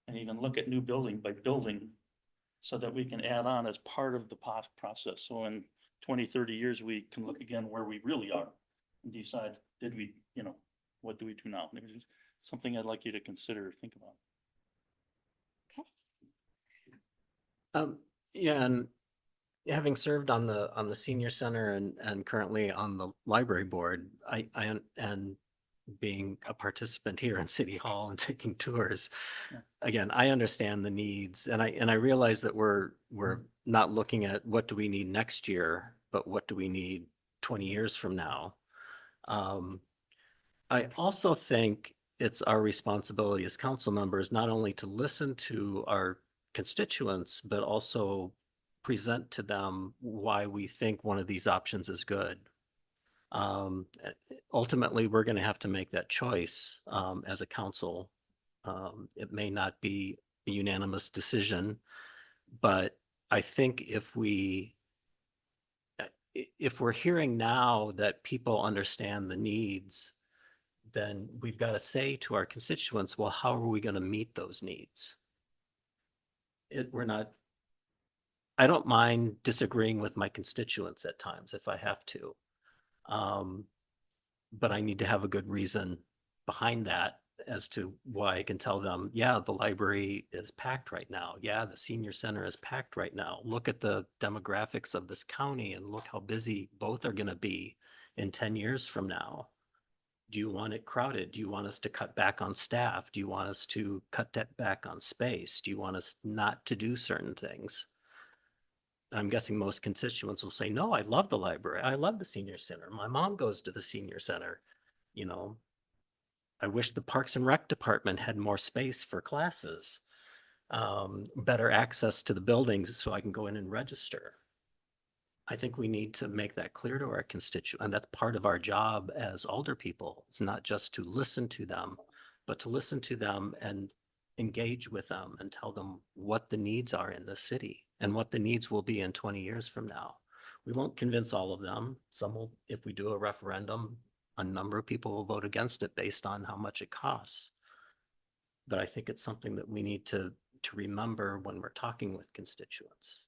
And even look at new building by building so that we can add on as part of the process. So in 20, 30 years, we can look again where we really are and decide, did we, what do we do now? There's something I'd like you to consider or think about.
Yeah, and having served on the senior center and currently on the library board, and being a participant here in City Hall and taking tours, again, I understand the needs, and I realize that we're not looking at what do we need next year, but what do we need 20 years from now. I also think it's our responsibility as council members not only to listen to our constituents, but also present to them why we think one of these options is good. Ultimately, we're going to have to make that choice as a council. It may not be a unanimous decision, but I think if we're hearing now that people understand the needs, then we've got to say to our constituents, well, how are we going to meet those needs? I don't mind disagreeing with my constituents at times if I have to. But I need to have a good reason behind that as to why I can tell them, yeah, the library is packed right now. Yeah, the senior center is packed right now. Look at the demographics of this county and look how busy both are going to be in 10 years from now. Do you want it crowded? Do you want us to cut back on staff? Do you want us to cut that back on space? Do you want us not to do certain things? I'm guessing most constituents will say, no, I love the library. I love the senior center. My mom goes to the senior center. I wish the Parks and Rec department had more space for classes, better access to the buildings so I can go in and register. I think we need to make that clear to our constituents, and that's part of our job as alder people. It's not just to listen to them, but to listen to them and engage with them and tell them what the needs are in the city and what the needs will be in 20 years from now. We won't convince all of them. Some will, if we do a referendum, a number of people will vote against it based on how much it costs. But I think it's something that we need to remember when we're talking with constituents.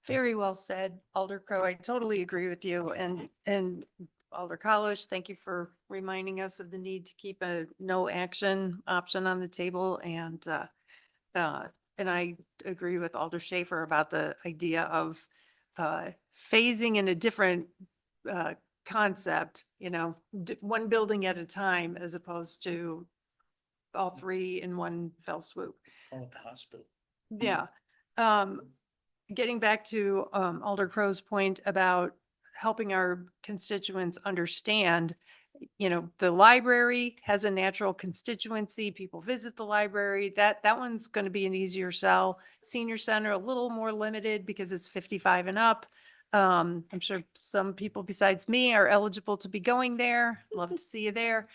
Very well said, Alder Crow. I totally agree with you. And Alder Kalish, thank you for reminding us of the need to keep a no action option on the table. And I agree with Alder Schaefer about the idea of phasing in a different concept, one building at a time as opposed to all 3 in one fell swoop.
Call it the hospital.
Yeah. Getting back to Alder Crow's point about helping our constituents understand, the library has a natural constituency. People visit the library. That one's going to be an easier sell. Senior center, a little more limited because it's 55 and up. I'm sure some people besides me are eligible to be going there. Love to see you there.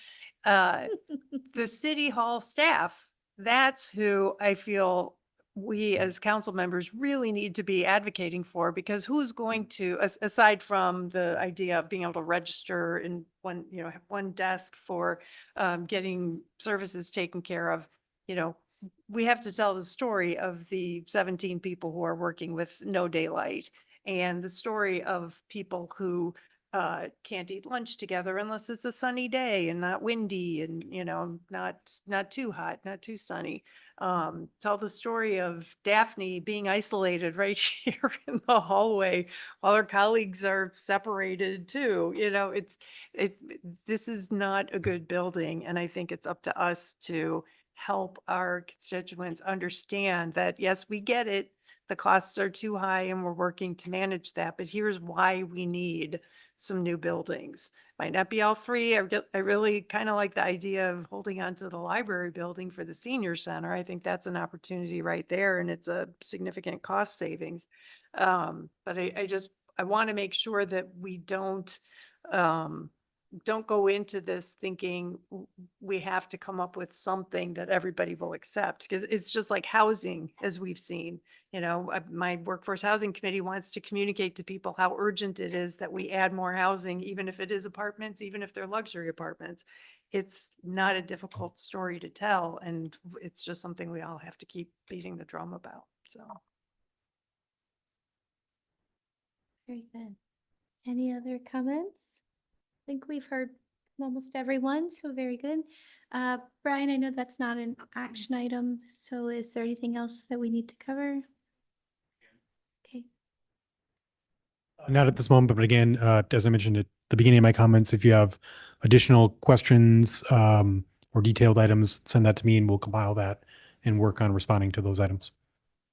The city hall staff, that's who I feel we as council members really need to be advocating for, because who's going to, aside from the idea of being able to register in one, have one desk for getting services taken care of, we have to tell the story of the 17 people who are working with no daylight, and the story of people who can't eat lunch together unless it's a sunny day and not windy and, not too hot, not too sunny. Tell the story of Daphne being isolated right here in the hallway while her colleagues are separated too. This is not a good building. And I think it's up to us to help our constituents understand that, yes, we get it. The costs are too high and we're working to manage that, but here's why we need some new buildings. Might not be all three. I really kind of like the idea of holding on to the library building for the senior center. I think that's an opportunity right there and it's a significant cost savings. But I want to make sure that we don't go into this thinking we have to come up with something that everybody will accept, because it's just like housing, as we've seen. My workforce housing committee wants to communicate to people how urgent it is that we add more housing, even if it is apartments, even if they're luxury apartments. It's not a difficult story to tell, and it's just something we all have to keep beating the drum about. So.
Very good. Any other comments? I think we've heard from almost everyone, so very good. Brian, I know that's not an action item, so is there anything else that we need to cover? Okay.
Not at this moment, but again, as I mentioned at the beginning of my comments, if you have additional questions or detailed items, send that to me and we'll compile that and work on responding to those items.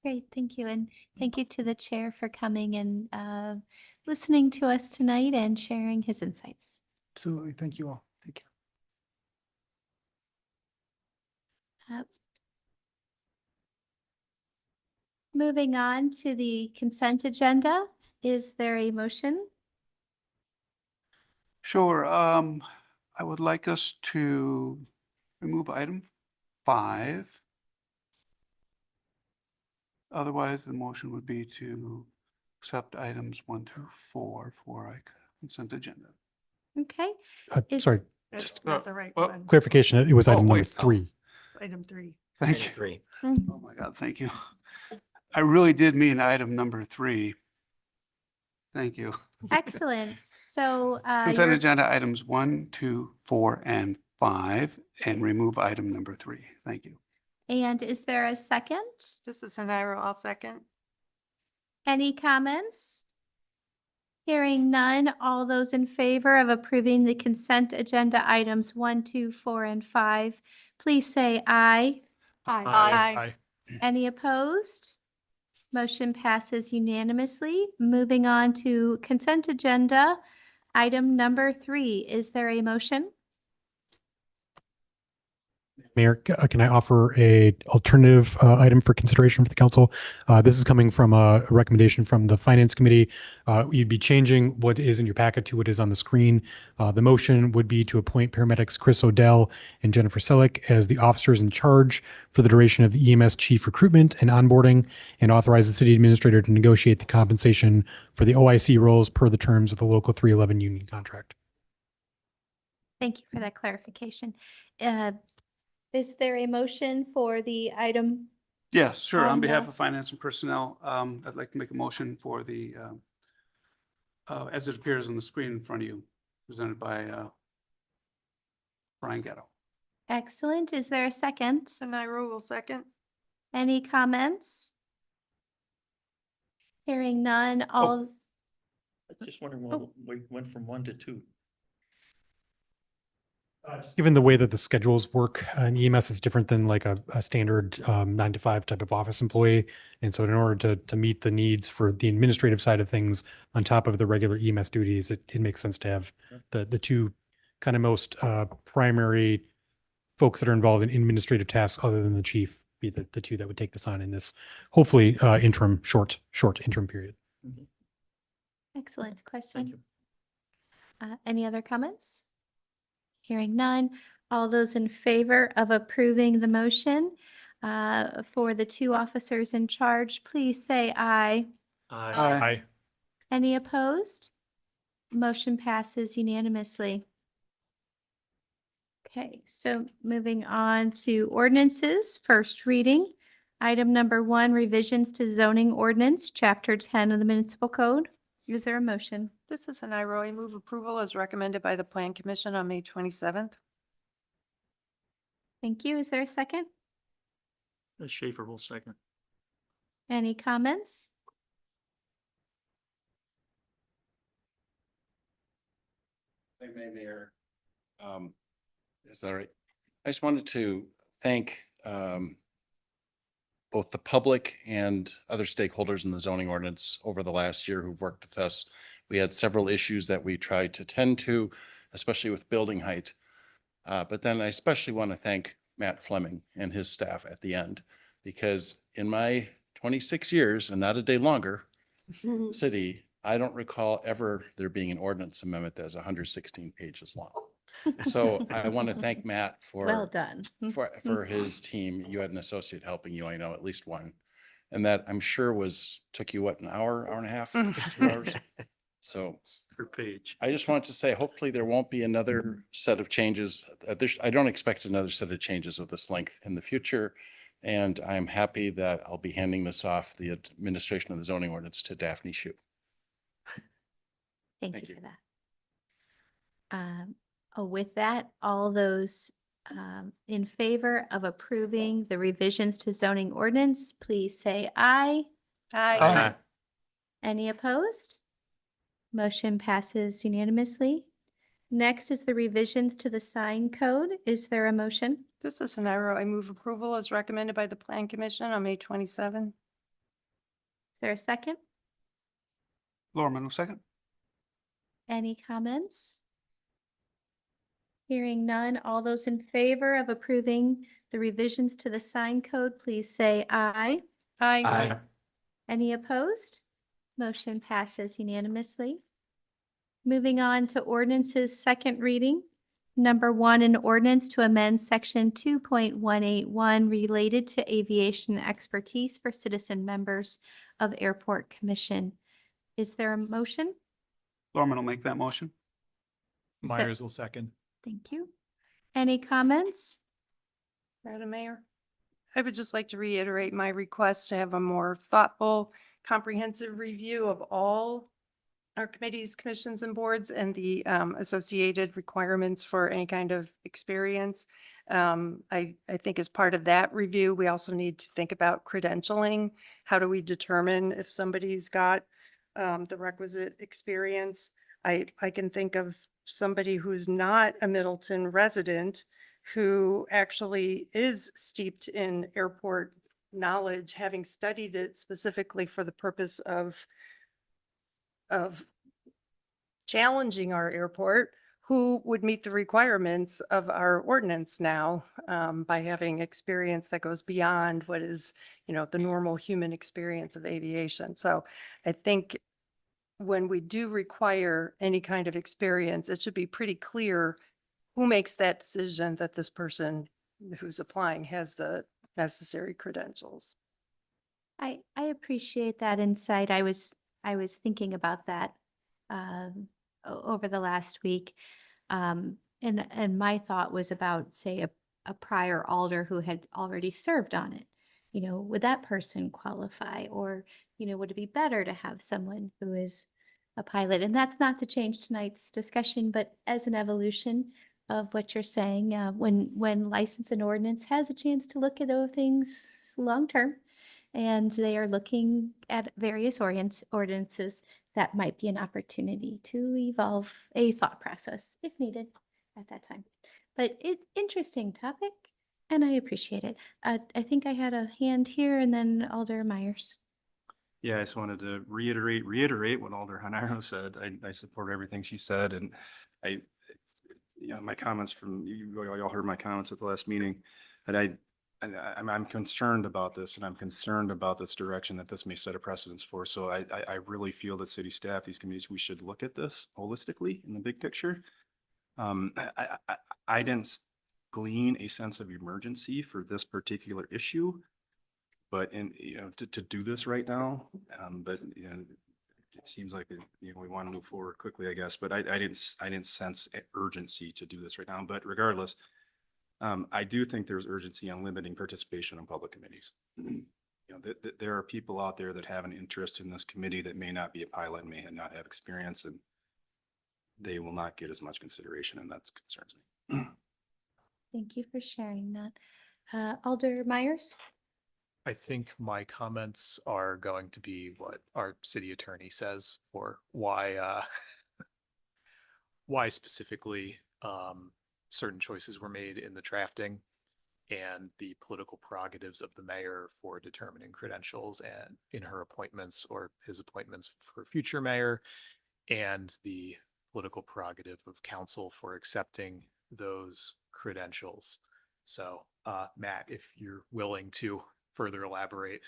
Great, thank you. And thank you to the chair for coming and listening to us tonight and sharing his insights.
Absolutely. Thank you all. Take care.
Moving on to the consent agenda, is there a motion?
Sure. I would like us to remove item 5. Otherwise, the motion would be to accept items 1 through 4 for a consent agenda.
Okay.
Sorry,
That's
just
not the right
well,
one.
clarification. It was item number
wait,
3.
It's item 3.
Thank you.
3.
Oh my God, thank you. I really did mean item number 3. Thank you.
Excellent. So
Consent
your-
agenda items 1, 2, 4, and 5, and remove item number 3. Thank you.
and is there a second?
This is Nairo. I'll second.
Any comments? Hearing none, all those in favor of approving the consent agenda items 1, 2, 4, and 5, please say aye.
Aye.
Any opposed? Motion passes unanimously. Moving on to consent agenda, item number 3. Is there a motion?
Mayor, can I offer a alternative item for consideration for the council? This is coming from a recommendation from the Finance Committee. You'd be changing what is in your packet to what is on the screen. The motion would be to appoint paramedics Chris Odell and Jennifer Selleck as the officers in charge for the duration of the EMS chief recruitment and onboarding, and authorize the city administrator to negotiate the compensation for the OIC roles per the terms of the local 311 union contract.
Thank you for that clarification. Is there a motion for the item?
Yes, sure. On
On
behalf
the-
of Finance and Personnel, I'd like to make a motion for the, as it appears on the screen in front of you, presented by Brian Gatto.
Excellent. Is there a second?
Nairo will second.
Any comments? Hearing none, all,
I just wondering why we went from 1 to 2.
Just given the way that the schedules work, and EMS is different than like a standard 9 to 5 type of office employee. And so in order to meet the needs for the administrative side of things on top of the regular EMS duties, it makes sense to have the two kind of most primary folks that are involved in administrative tasks other than the chief be the two that would take this on in this hopefully interim, short interim period.
excellent question.
Thank you.
Any other comments? Hearing none, all those in favor of approving the motion for the 2 officers in charge, please say aye.
Aye.
Any opposed? Motion passes unanimously. Okay, so moving on to ordinances, first reading. Item number 1, revisions to zoning ordinance, chapter 10 of the municipal code. Is there a motion?
This is an I move approval as recommended by the Plan Commission on May 27th.
Thank you. Is there a second?
Schaefer will second.
Any comments?
Thank you, Mayor. Is that right? I just wanted to thank both the public and other stakeholders in the zoning ordinance over the last year who've worked with us. We had several issues that we tried to tend to, especially with building height. But then I especially want to thank Matt Fleming and his staff at the end, because in my 26 years, and not a day longer, city, I don't recall ever there being an ordinance amendment that's 116 pages long. So I want to thank Matt for
Well done.
for his team. You had an associate helping you, I know, at least one. And that I'm sure took you what, an hour, hour and a half, 2 hours? So
Per page.
I just wanted to say, hopefully there won't be another set of changes. I don't expect another set of changes of this length in the future. And I'm happy that I'll be handing this off, the administration of the zoning ordinance, to Daphne Shue.
Thank you for that. With that, all those in favor of approving the revisions to zoning ordinance, please say aye.
Aye.
Any opposed? Motion passes unanimously. Next is the revisions to the sign code. Is there a motion?
This is an I move approval as recommended by the Plan Commission on May 27th.
Is there a second?
Lorman will second.
Any comments? Hearing none, all those in favor of approving the revisions to the sign code, please say aye.
Aye.
Any opposed? Motion passes unanimously. Moving on to ordinances, second reading. Number 1, an ordinance to amend section 2.181 related to aviation expertise for citizen members of Airport Commission. Is there a motion?
Lorman will make that motion.
Myers will second.
Thank you. Any comments?
Madam Mayor, I would just like to reiterate my request to have a more thoughtful, comprehensive review of all our committees, commissions, and boards and the associated requirements for any kind of experience. I think as part of that review, we also need to think about credentialing. How do we determine if somebody's got the requisite experience? I can think of somebody who's not a Middleton resident who actually is steeped in airport knowledge, having studied it specifically for the purpose of challenging our airport, who would meet the requirements of our ordinance now by having experience that goes beyond what is, the normal human experience of aviation. So I think when we do require any kind of experience, it should be pretty clear who makes that decision that this person who's applying has the necessary credentials.
I appreciate that insight. I was thinking about that over the last week. And my thought was about, say, a prior alder who had already served on it. Would that person qualify? Or, would it be better to have someone who is a pilot? And that's not to change tonight's discussion, but as an evolution of what you're saying, when license and ordinance has a chance to look at things long-term, and they are looking at various ordinances, that might be an opportunity to evolve a thought process if needed at that time. But interesting topic, and I appreciate it. I think I had a hand here, and then Alder Myers.
Yeah, I just wanted to reiterate what Alder Hanaro said. I support everything she said, and my comments from you all heard my comments at the last meeting, and I'm concerned about this, and I'm concerned about this direction that this may set a precedence for. So I really feel that city staff, these committees, we should look at this holistically in the big picture. I didn't glean a sense of emergency for this particular issue, but to do this right now, but it seems like we want to move forward quickly, I guess. But I didn't sense urgency to do this right now. But regardless, I do think there's urgency on limiting participation in public committees. you know, there are people out there that have an interest in this committee that may not be a pilot and may not have experience, and they will not get as much consideration, and that concerns me.
Thank you for sharing that. Alder Myers?
I think my comments are going to be what our city attorney says, or why why specifically certain choices were made in the drafting, and the political prerogatives of the mayor for determining credentials and in her appointments or his appointments for future mayor, and the political prerogative of council for accepting those credentials. So, Matt, if you're willing to further elaborate.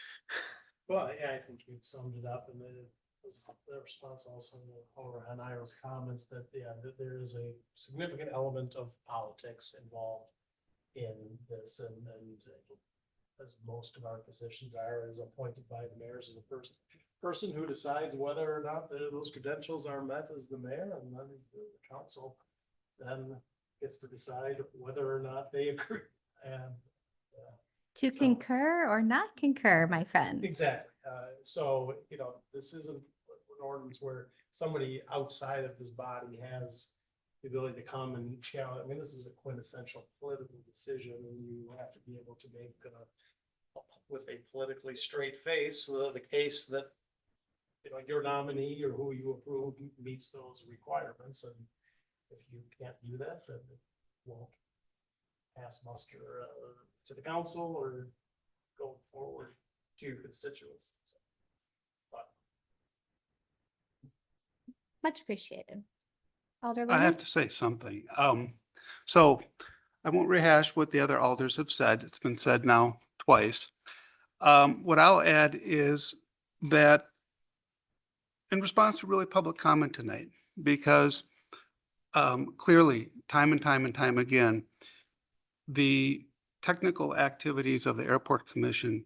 Well, yeah, I think you summed it up, and it was the response also over Hanayo's comments that, yeah, that there is a significant element of politics involved in this, and as most of our positions are, is appointed by the mayor as the first person who decides whether or not those credentials are met as the mayor, and then the council then gets to decide whether or not they agree. And
To concur or not concur, my friend?
exactly. So, you know, this isn't an ordinance where somebody outside of this body has the ability to come and challenge. I mean, this is a quintessential political decision, and you have to be able to make with a politically straight face, the case that, you know, your nominee or who you approve meets those requirements. And if you can't do that, then it won't pass muster to the council or go forward to your constituents. But
Much appreciated. Alder
I have
Lehman?
to say something. So I won't rehash what the other alders have said. It's been said now twice. What I'll add is that in response to really public comment tonight, because clearly, time and time again, the technical activities of the Airport Commission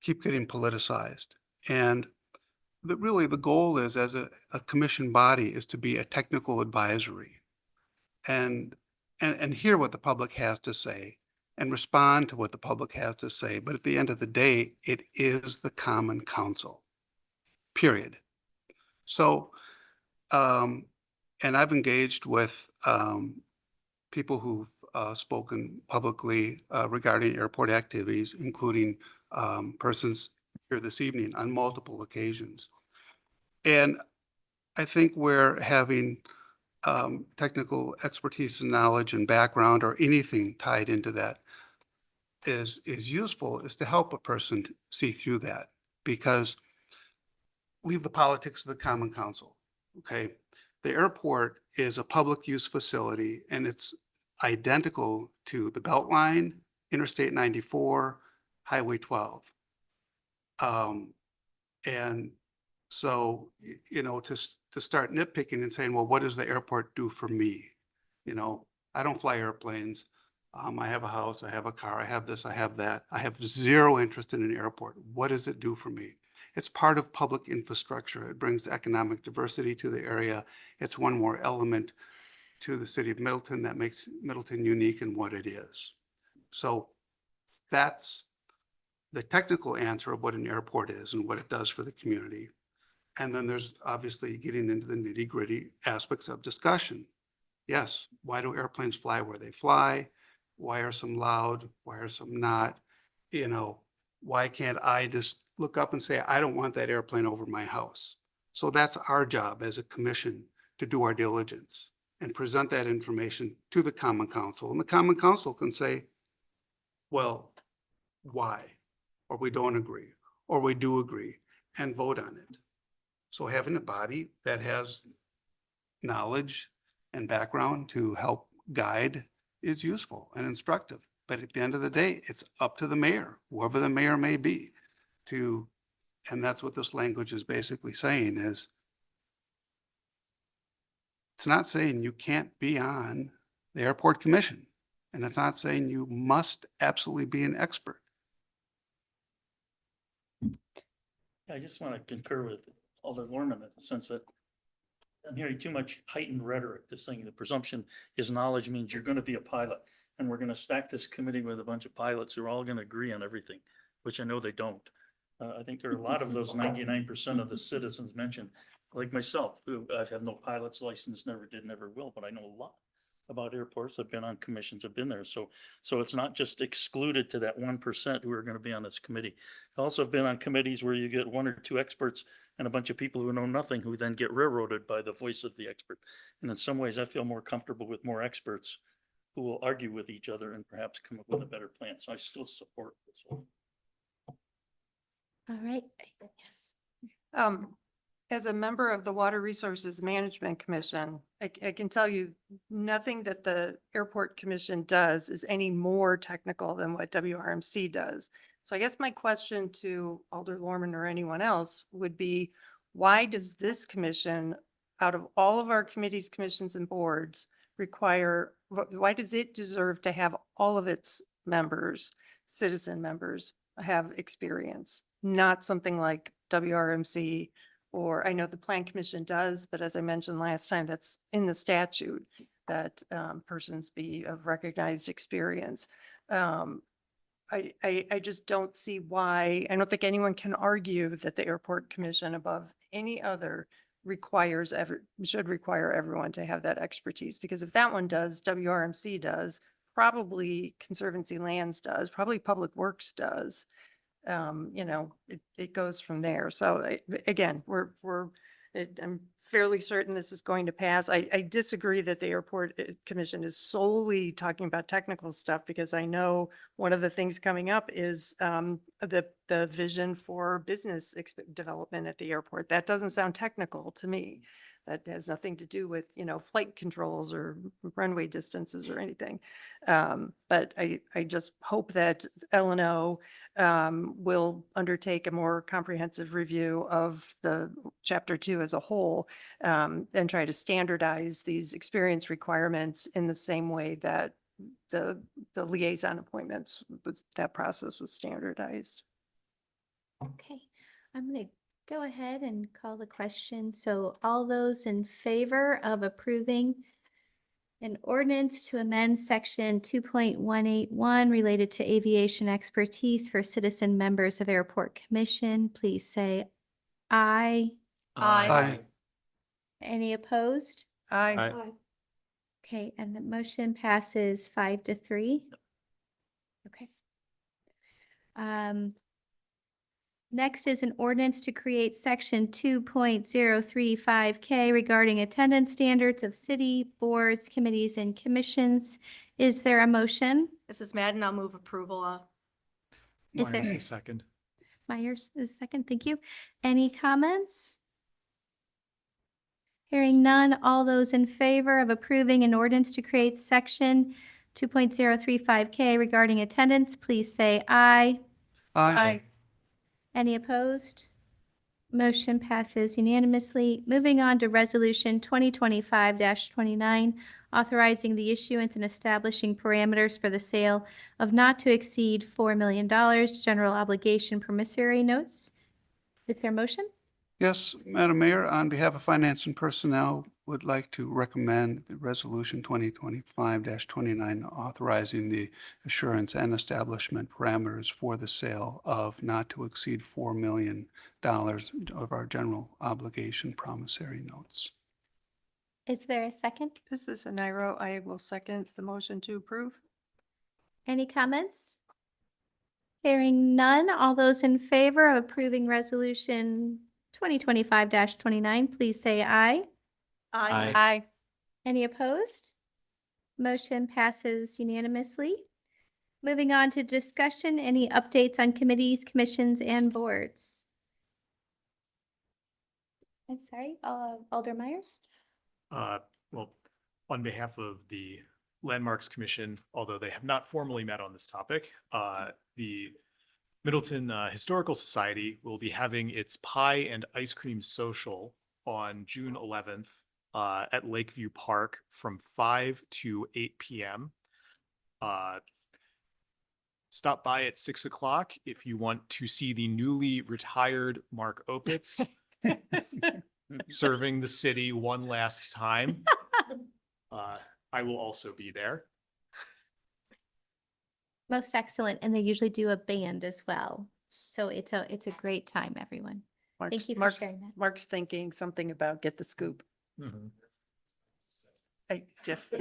keep getting politicized. And really the goal is, as a commission body, is to be a technical advisory and hear what the public has to say and respond to what the public has to say. But at the end of the day, it is the Common Council, period. So, and I've engaged with people who've spoken publicly regarding airport activities, including persons here this evening on multiple occasions. And I think where having technical expertise and knowledge and background or anything tied into that is useful is to help a person see through that, because leave the politics of the Common Council, okay? The airport is a public use facility, and it's identical to the Beltline, Interstate 94, Highway 12. And so, you know, to start nitpicking and saying, well, what does the airport do for me? You know, I don't fly airplanes. I have a house, I have a car, I have this, I have that. I have zero interest in an airport. What does it do for me? It's part of public infrastructure. It brings economic diversity to the area. It's one more element to the city of Middleton that makes Middleton unique in what it is. So that's the technical answer of what an airport is and what it does for the community. And then there's obviously getting into the nitty-gritty aspects of discussion. Yes, why do airplanes fly where they fly? Why are some loud? Why are some not? You know, why can't I just look up and say, I don't want that airplane over my house? So that's our job as a commission, to do our diligence and present that information to the Common Council. And the Common Council can say, well, why? Or we don't agree, or we do agree, and vote on it. So having a body that has knowledge and background to help guide is useful and instructive. But at the end of the day, it's up to the mayor, whoever the mayor may be, to, and that's what this language is basically saying, is it's not saying you can't be on the airport commission. And it's not saying you must absolutely be an expert.
I just want to concur with Alder Lorman in the sense that I'm hearing too much heightened rhetoric. This thing, the presumption is knowledge means you're going to be a pilot, and we're going to stack this committee with a bunch of pilots who are all going to agree on everything. which I know they don't. I think there are a lot of those 99% of the citizens mentioned, like myself, who I have no pilot's license, never did, never will, but I know a lot about airports. I've been on commissions, I've been there. So it's not just excluded to that 1% who are going to be on this committee. I also have been on committees where you get one or two experts and a bunch of people who know nothing, who then get railroaded by the voice of the expert. And in some ways, I feel more comfortable with more experts who will argue with each other and perhaps come up with a better plan. So I still support this one.
All right. Yes.
As a member of the Water Resources Management Commission, I can tell you nothing that the Airport Commission does is any more technical than what WRMC does. So I guess my question to Alder Lorman or anyone else would be, why does this commission, out of all of our committees, commissions, and boards, why does it deserve to have all of its members, citizen members, have experience? Not something like WRMC, or I know the Plan Commission does, but as I mentioned last time, that's in the statute that persons be of recognized experience. I just don't see why. I don't think anyone can argue that the Airport Commission, above any other, should require everyone to have that expertise, because if that one does, WRMC does, probably Conservancy Lands does, probably Public Works does. It goes from there. So again, I'm fairly certain this is going to pass. I disagree that the Airport Commission is solely talking about technical stuff, because I know one of the things coming up is the vision for business development at the airport. That doesn't sound technical to me. That has nothing to do with, flight controls or runway distances or anything. But I just hope that L&O will undertake a more comprehensive review of the Chapter 2 as a whole, and try to standardize these experience requirements in the same way that the liaison appointments, that process was standardized.
Okay, I'm going to go ahead and call the question. So all those in favor of approving an ordinance to amend section 2.181 related to aviation expertise for citizen members of Airport Commission, please say aye.
Aye.
Any opposed?
Aye.
Okay, and the motion passes 5-3. Okay. Next is an ordinance to create section 2.035K regarding attendance standards of city boards, committees, and commissions. Is there a motion?
Mrs. Madden, I'll move approval of.
Is there-
Myers, a second.
Myers is second, thank you. Any comments? Hearing none, all those in favor of approving an ordinance to create section 2.035K regarding attendance, please say aye.
Aye.
Any opposed? Motion passes unanimously. Moving on to Resolution 2025-29, authorizing the issuance and establishing parameters for the sale of not to exceed $4 million general obligation promissory notes. Is there a motion?
Yes, Madam Mayor, on behalf of Finance and Personnel, would like to recommend the Resolution 2025-29 authorizing the assurance and establishment parameters for the sale of not to exceed $4 million of our general obligation promissory notes.
Is there a second?
This is Nairo. I will second the motion to approve.
Any comments? Hearing none, all those in favor of approving Resolution 2025-29, please say aye.
Aye.
Any opposed? Motion passes unanimously. Moving on to discussion, any updates on committees, commissions, and boards? I'm sorry, Alder Myers?
Well, on behalf of the Landmarks Commission, although they have not formally met on this topic, the Middleton Historical Society will be having its pie and ice cream social on June 11th at Lakeview Park from 5 to 8 p.m. Stop by at 6 o'clock if you want to see the newly retired Mark Opitz serving the city one last time. I will also be there.
Most excellent, and they usually do a band as well. So it's a great time, everyone. Thank you for
Mark's,
sharing that.
Mark's thinking something about get the scoop.
Mhm.
I just.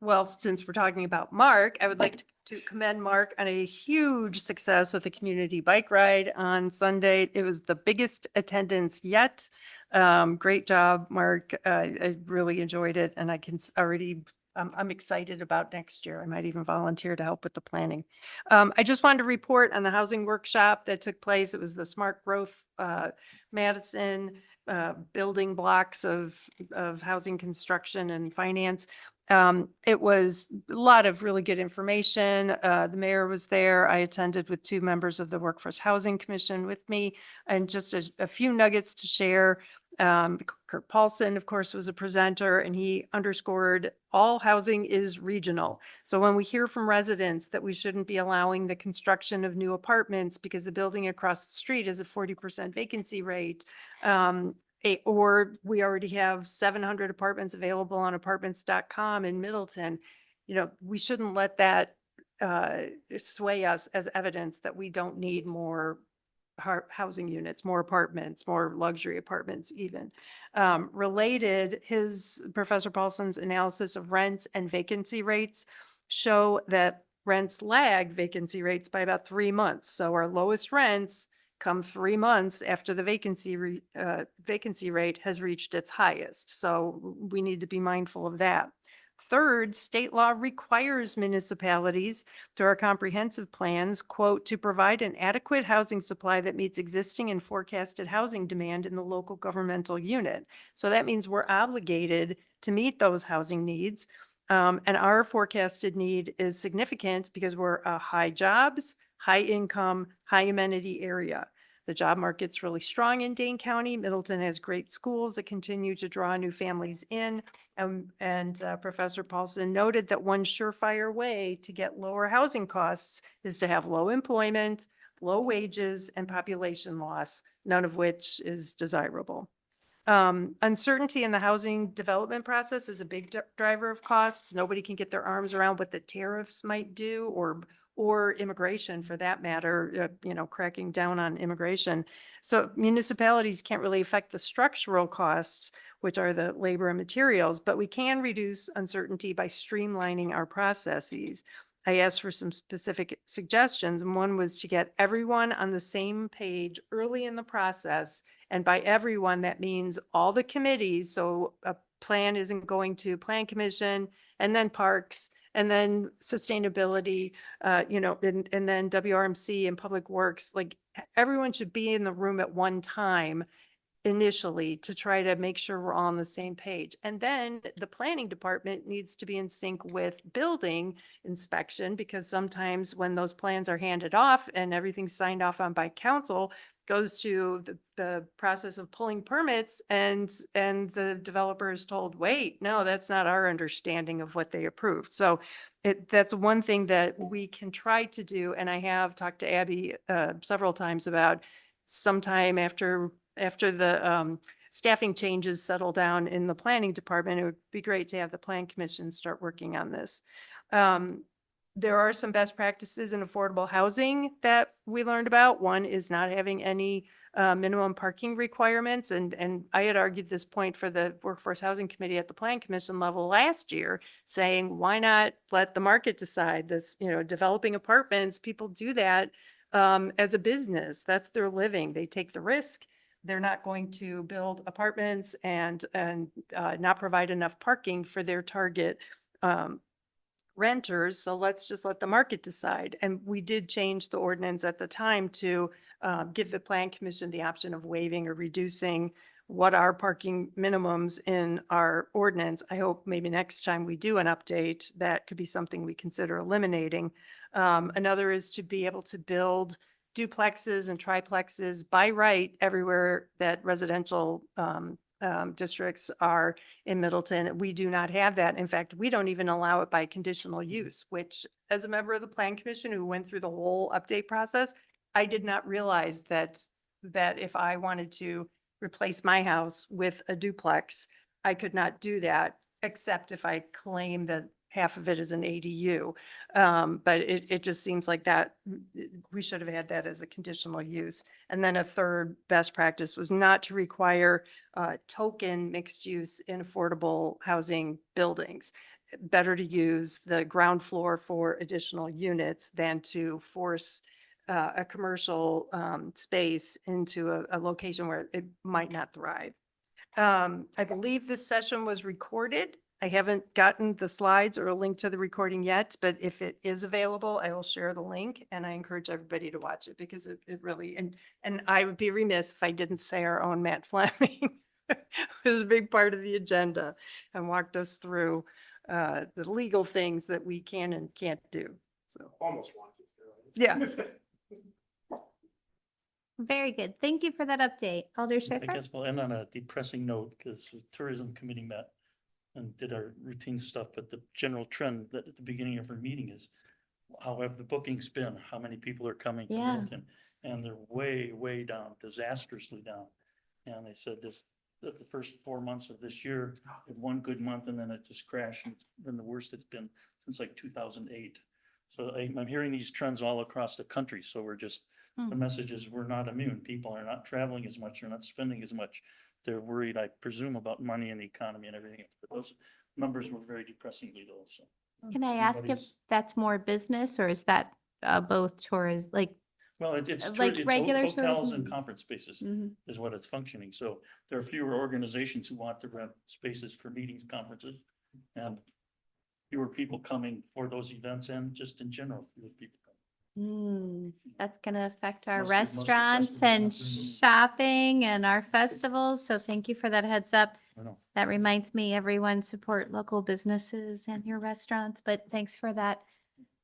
Well, since we're talking about Mark, I would like to commend Mark on a huge success with the community bike ride on Sunday. It was the biggest attendance yet. Great job, Mark. I really enjoyed it, and I can already, I'm excited about next year. I might even volunteer to help with the planning. I just wanted to report on the housing workshop that took place. It was the Smart Growth Madison building blocks of housing construction and finance. It was a lot of really good information. The mayor was there. I attended with 2 members of the Workforce Housing Commission with me, and just a few nuggets to share. Kurt Paulson, of course, was a presenter, and he underscored all housing is regional. So when we hear from residents that we shouldn't be allowing the construction of new apartments because the building across the street has a 40% vacancy rate, or we already have 700 apartments available on apartments.com in Middleton, we shouldn't let that sway us as evidence that we don't need more housing units, more apartments, more luxury apartments even. Related, Professor Paulson's analysis of rents and vacancy rates show that rents lag vacancy rates by about 3 months. So our lowest rents come 3 months after the vacancy rate has reached its highest. So we need to be mindful of that. Third, state law requires municipalities through our comprehensive plans, quote, to provide an adequate housing supply that meets existing and forecasted housing demand in the local governmental unit. So that means we're obligated to meet those housing needs. And our forecasted need is significant because we're a high jobs, high income, high amenity area. The job market's really strong in Dane County. Middleton has great schools that continue to draw new families in. And Professor Paulson noted that one surefire way to get lower housing costs is to have low employment, low wages, and population loss, none of which is desirable. Uncertainty in the housing development process is a big driver of costs. Nobody can get their arms around what the tariffs might do, or immigration for that matter, cracking down on immigration. So municipalities can't really affect the structural costs, which are the labor and materials, but we can reduce uncertainty by streamlining our processes. I asked for some specific suggestions, and one was to get everyone on the same page early in the process. And by everyone, that means all the committees. So a plan isn't going to Plan Commission and then Parks and then Sustainability, and then WRMC and Public Works. Like everyone should be in the room at one time initially to try to make sure we're all on the same page. And then the planning department needs to be in sync with building inspection, because sometimes when those plans are handed off and everything's signed off on by council, goes to the process of pulling permits, and the developer is told, wait, no, that's not our understanding of what they approved. So that's one thing that we can try to do. And I have talked to Abby several times about sometime after the staffing changes settle down in the planning department, it would be great to have the Plan Commission start working on this. There are some best practices in affordable housing that we learned about. One is not having any minimum parking requirements. And I had argued this point for the Workforce Housing Committee at the Plan Commission level last year, saying, why not let the market decide this? Developing apartments, people do that as a business. That's their living. They take the risk. They're not going to build apartments and not provide enough parking for their target renters. So let's just let the market decide. And we did change the ordinance at the time to give the Plan Commission the option of waiving or reducing what are parking minimums in our ordinance. I hope maybe next time we do an update, that could be something we consider eliminating. Another is to be able to build duplexes and triplexes by right everywhere that residential districts are in Middleton. We do not have that. In fact, we don't even allow it by conditional use, which, as a member of the Plan Commission who went through the whole update process, I did not realize that if I wanted to replace my house with a duplex, I could not do that except if I claim that, half of it is an ADU. But it just seems like that, we should have had that as a conditional use. And then a third best practice was not to require token mixed use in affordable housing buildings. Better to use the ground floor for additional units than to force a commercial space into a location where it might not thrive. I believe this session was recorded. I haven't gotten the slides or a link to the recording yet, but if it is available, I will share the link, and I encourage everybody to watch it because it really, and I would be remiss if I didn't say our own Matt Fleming was a big part of the agenda and walked us through the legal things that we can and can't do. So
Almost wanted to.
yeah.
Very good. Thank you for that update. Alder
I
Schaefer?
guess we'll end on a depressing note because the tourism committee met and did our routine stuff, but the general trend that at the beginning of our meeting is how have the bookings been? How many people are coming to
Yeah.
Middleton? And they're way, way down, disastrously down. And they said that the first 4 months of this year, had one good month and then it just crashed. And it's been the worst it's been since like 2008. So I'm hearing these trends all across the country. So we're just, the message is we're not immune. People are not traveling as much. They're not spending as much. They're worried, I presume, about money and the economy and everything. But those numbers were very depressingly low. So
Can I ask if
everybody's-
that's more business or is that both tours, like,
Well, it's
like regular
hotels
tourism?
and conference spaces
Mhm.
is what it's functioning. So there are fewer organizations who want to rent spaces for meetings, conferences, and fewer people coming for those events and just in general, fewer people.
That's gonna affect our
Most of
restaurants
customers
and
not bringing-
shopping and our festivals, so thank you for that heads up.
I know.
That reminds me, everyone support local businesses and your restaurants, but thanks for that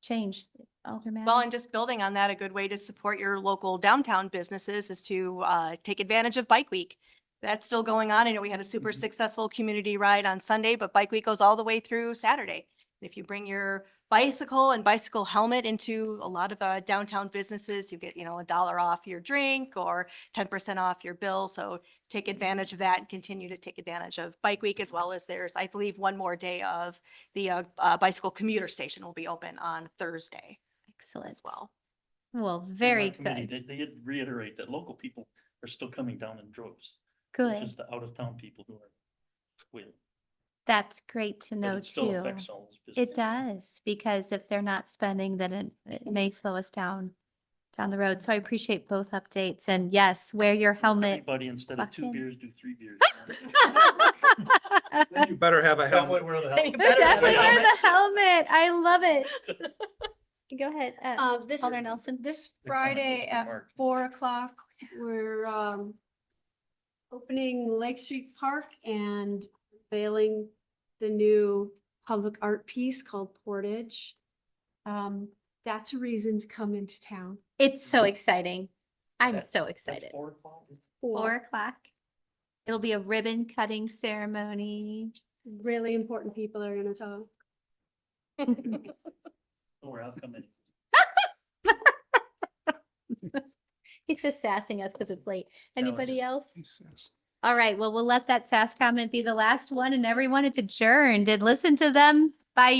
change. Alderman?
Well, and just building on that, a good way to support your local downtown businesses is to take advantage of Bike Week. That's still going on. I know we had a super successful community ride on Sunday, but Bike Week goes all the way through Saturday. If you bring your bicycle and bicycle helmet into a lot of downtown businesses, you get, $1 off your drink or 10% off your bill. So take advantage of that and continue to take advantage of Bike Week, as well as there's, I believe, one more day of the bicycle commuter station will be open on Thursday
Excellent.
as well.
Well,
In
very
that committee,
good.
They did reiterate that local people are still coming down in droves.
Good.
Just the out-of-town people who are waiting.
That's great to
But
know
it still
too.
affects all those
It
businesses.
does, because if they're not spending, then it may slow us down the road. So I appreciate both updates. And yes, wear your helmet.
Everybody, instead of 2
bucking.
beers, do 3 beers.
You better have a
Definitely
helmet.
wear the
You
helmet.
better have a
Definitely wear
helmet.
the helmet. I love it. Go ahead,
This
Alder Nelson.
This
The comment
Friday
was for
at
Mark.
4:00, we're opening Lake Street Park and unveiling the new public art piece called Portage. That's a reason to come into town.
It's so exciting. I'm so
At
excited.
4 o'clock?
4:00. It'll be a ribbon cutting ceremony.
Really important people are gonna talk.
Don't worry, I'll come in.
He's just sassing us because it's late. Anybody
just-
else? All right, well, we'll let that sass comment be the last one and everyone is adjourned and listen to them by your